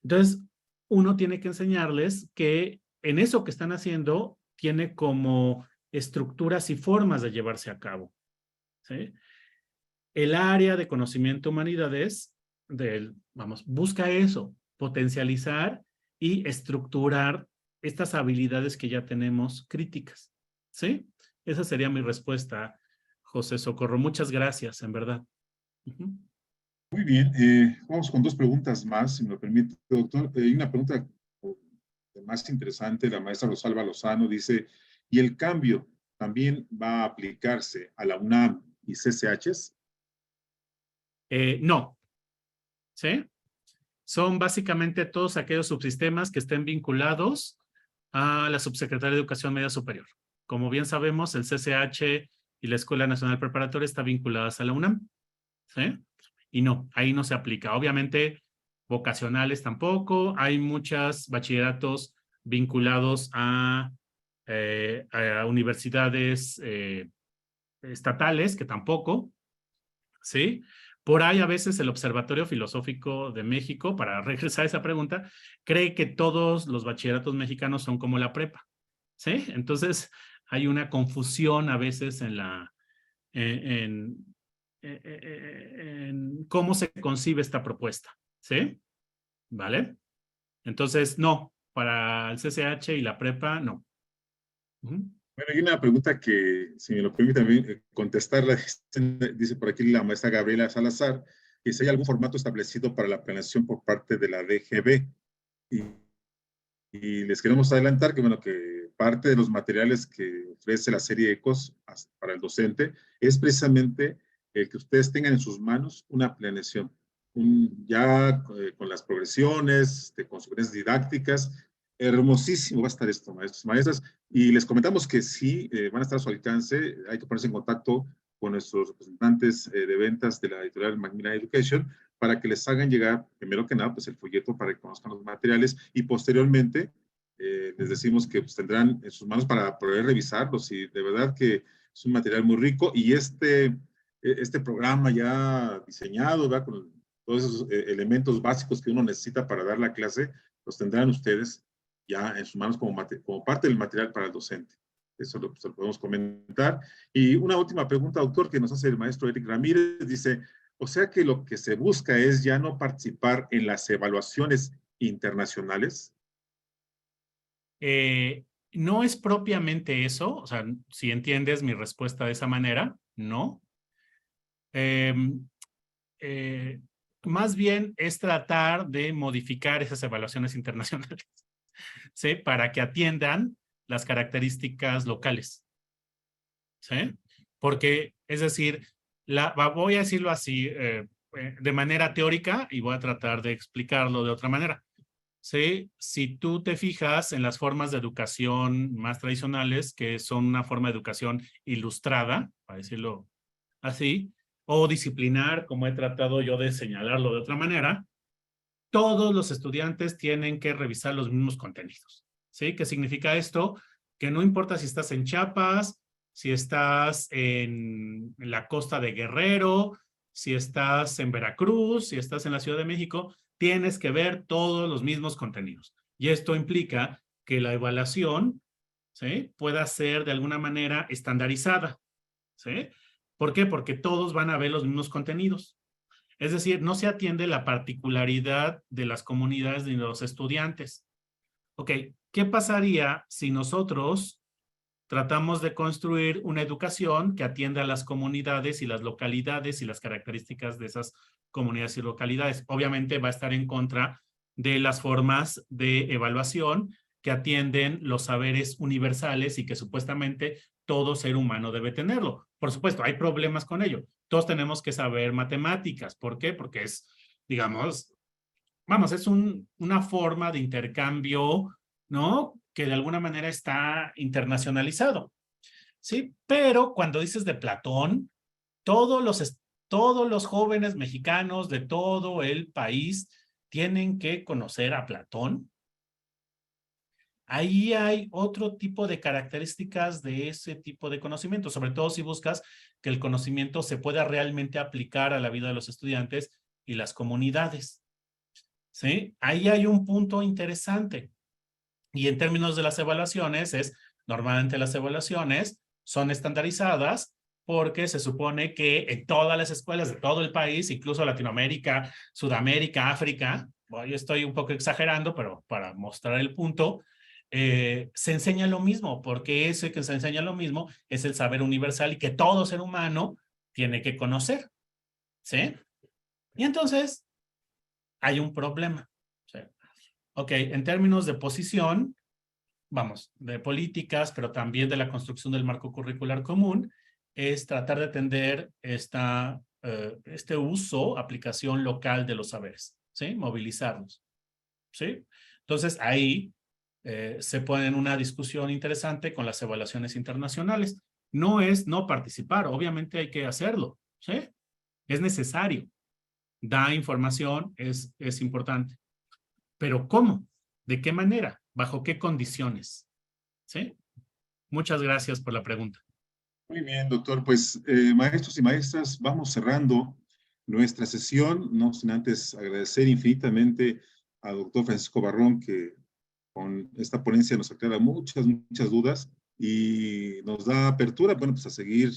Entonces, uno tiene que enseñarles que en eso que están haciendo tiene como estructuras y formas de llevarse a cabo, ¿sí? El área de conocimiento humanidades, busca eso, potencializar y estructurar estas habilidades que ya tenemos críticas, ¿sí? Esa sería mi respuesta, José Socorro. Muchas gracias, en verdad. Muy bien, vamos con dos preguntas más, si me lo permite, doctor. Hay una pregunta más interesante, la maestra Rosalba Lozano dice, ¿y el cambio también va a aplicarse a la UNAM y CCHs? No, ¿sí? Son básicamente todos aquellos subsistemas que estén vinculados a la Subsecretaría de Educación Media Superior. Como bien sabemos, el CCH y la Escuela Nacional Preparatoria están vinculadas a la UNAM, ¿sí? Y no, ahí no se aplica. Obviamente, vocacionales tampoco. Hay muchos bachilleratos vinculados a universidades estatales que tampoco, ¿sí? Por ahí a veces el Observatorio Filosófico de México, para regresar a esa pregunta, cree que todos los bachilleratos mexicanos son como la prepa, ¿sí? Entonces hay una confusión a veces en la, en cómo se concibe esta propuesta, ¿sí? ¿Vale? Entonces, no, para el CCH y la prepa, no. Bueno, hay una pregunta que, si me lo permite también contestarla, dice por aquí la maestra Gabriela Salazar, que si hay algún formato establecido para la planeación por parte de la DGB. Y, y les queremos adelantar que, bueno, que parte de los materiales que ofrece la serie ECOS para el docente es precisamente el que ustedes tengan en sus manos una planeación, ya con las progresiones, de consecuencias didácticas. Hermosísimo va a estar esto, maestros, maestras. Y les comentamos que sí, van a estar a su alcance. Hay que ponerse en contacto con nuestros representantes de ventas de la editorial Macmillan Education para que les hagan llegar, primero que nada, pues el folleto para que conozcan los materiales y posteriormente les decimos que pues, tendrán en sus manos para poder revisarlos y de verdad que es un material muy rico y este programa ya diseñado, ¿verdad? Con todos esos elementos básicos que uno necesita para dar la clase, los tendrán ustedes ya en sus manos como parte del material para el docente. Eso lo podemos comentar. Y una última pregunta, doctor, que nos hace el maestro Eric Ramírez. Dice, o sea que lo que se busca es ya no participar en las evaluaciones internacionales. No es propiamente eso, o sea, si entiendes mi respuesta de esa manera, no. Más bien es tratar de modificar esas evaluaciones internacionales, ¿sí? Para que atiendan las características locales, ¿sí? Porque, es decir, voy a decirlo así, de manera teórica y voy a tratar de explicarlo de otra manera. ¿Sí? Si tú te fijas en las formas de educación más tradicionales, que son una forma de educación ilustrada, para decirlo así, o disciplinar, como he tratado yo de señalarlo de otra manera, todos los estudiantes tienen que revisar los mismos contenidos. ¿Sí? ¿Qué significa esto? Que no importa si estás en Chiapas, si estás en la costa de Guerrero, si estás en Veracruz, si estás en la Ciudad de México, tienes que ver todos los mismos contenidos. Y esto implica que la evaluación, ¿sí?, pueda ser de alguna manera estandarizada. ¿Sí? ¿Por qué? Porque todos van a ver los mismos contenidos. Es decir, no se atiende la particularidad de las comunidades ni de los estudiantes. Ok, ¿qué pasaría si nosotros tratamos de construir una educación que atienda a las comunidades y las localidades y las características de esas comunidades y localidades? Obviamente va a estar en contra de las formas de evaluación que atienden los saberes universales y que supuestamente todo ser humano debe tenerlo. Por supuesto, hay problemas con ello. Todos tenemos que saber matemáticas. ¿Por qué? Porque es, digamos, vamos, es una forma de intercambio, ¿no?, que de alguna manera está internacionalizado, ¿sí? Pero cuando dices de Platón, todos los jóvenes mexicanos de todo el país tienen que conocer a Platón. Ahí hay otro tipo de características de ese tipo de conocimiento, sobre todo si buscas que el conocimiento se pueda realmente aplicar a la vida de los estudiantes y las comunidades, ¿sí? Ahí hay un punto interesante. Y en términos de las evaluaciones, normalmente las evaluaciones son estandarizadas porque se supone que en todas las escuelas de todo el país, incluso Latinoamérica, Sudamérica, África, bueno, yo estoy un poco exagerando, pero para mostrar el punto, se enseña lo mismo, porque ese que se enseña lo mismo es el saber universal y que todo ser humano tiene que conocer, ¿sí? Y entonces hay un problema, ¿sí? Ok, en términos de posición, vamos, de políticas, pero también de la construcción del marco curricular común, es tratar de atender este uso, aplicación local de los saberes, ¿sí? Movilizarlos, ¿sí? Entonces, ahí se pone en una discusión interesante con las evaluaciones internacionales. No es no participar, obviamente hay que hacerlo, ¿sí? Es necesario. Da información, es importante. Pero ¿cómo? ¿De qué manera? ¿Bajo qué condiciones? ¿Sí? Muchas gracias por la pregunta. Muy bien, doctor. Pues, maestros y maestras, vamos cerrando nuestra sesión, no sin antes agradecer infinitamente al doctor Francisco Barrón, que con esta ponencia nos aclara muchas dudas y nos da apertura, bueno, pues a seguir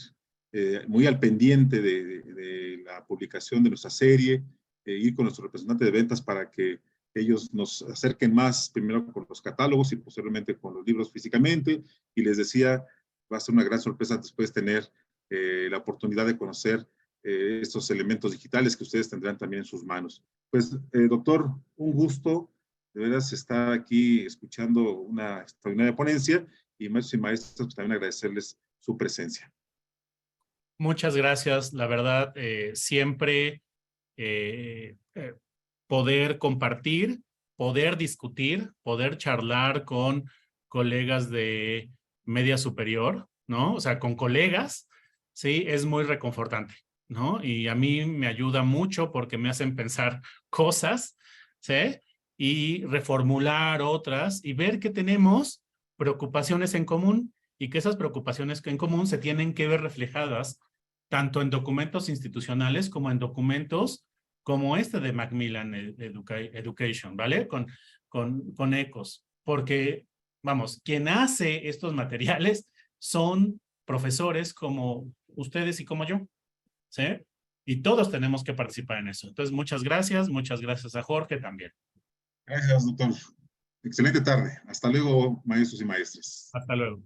muy al pendiente de la publicación de nuestra serie, ir con nuestro representante de ventas para que ellos nos acerquen más, primero con los catálogos y posteriormente con los libros físicamente. Y les decía, va a ser una gran sorpresa después tener la oportunidad de conocer estos elementos digitales que ustedes tendrán también en sus manos. Pues, doctor, un gusto. De veras estar aquí escuchando una extraordinaria ponencia y maestros y maestras, pues también agradecerles su presencia. Muchas gracias. La verdad, siempre poder compartir, poder discutir, poder charlar con colegas de media superior, ¿no? O sea, con colegas, sí, es muy reconfortante, ¿no? Y a mí me ayuda mucho porque me hacen pensar cosas, ¿sí? Y reformular otras y ver que tenemos preocupaciones en común y que esas preocupaciones en común se tienen que ver reflejadas tanto en documentos institucionales como en documentos como este de Macmillan Education, ¿vale? Con ECOS. Porque, vamos, quien hace estos materiales son profesores como ustedes y como yo, ¿sí? Y todos tenemos que participar en eso. Entonces, muchas gracias a Jorge también. Gracias, doctor. Excelente tarde. Hasta luego, maestros y maestras. Hasta luego.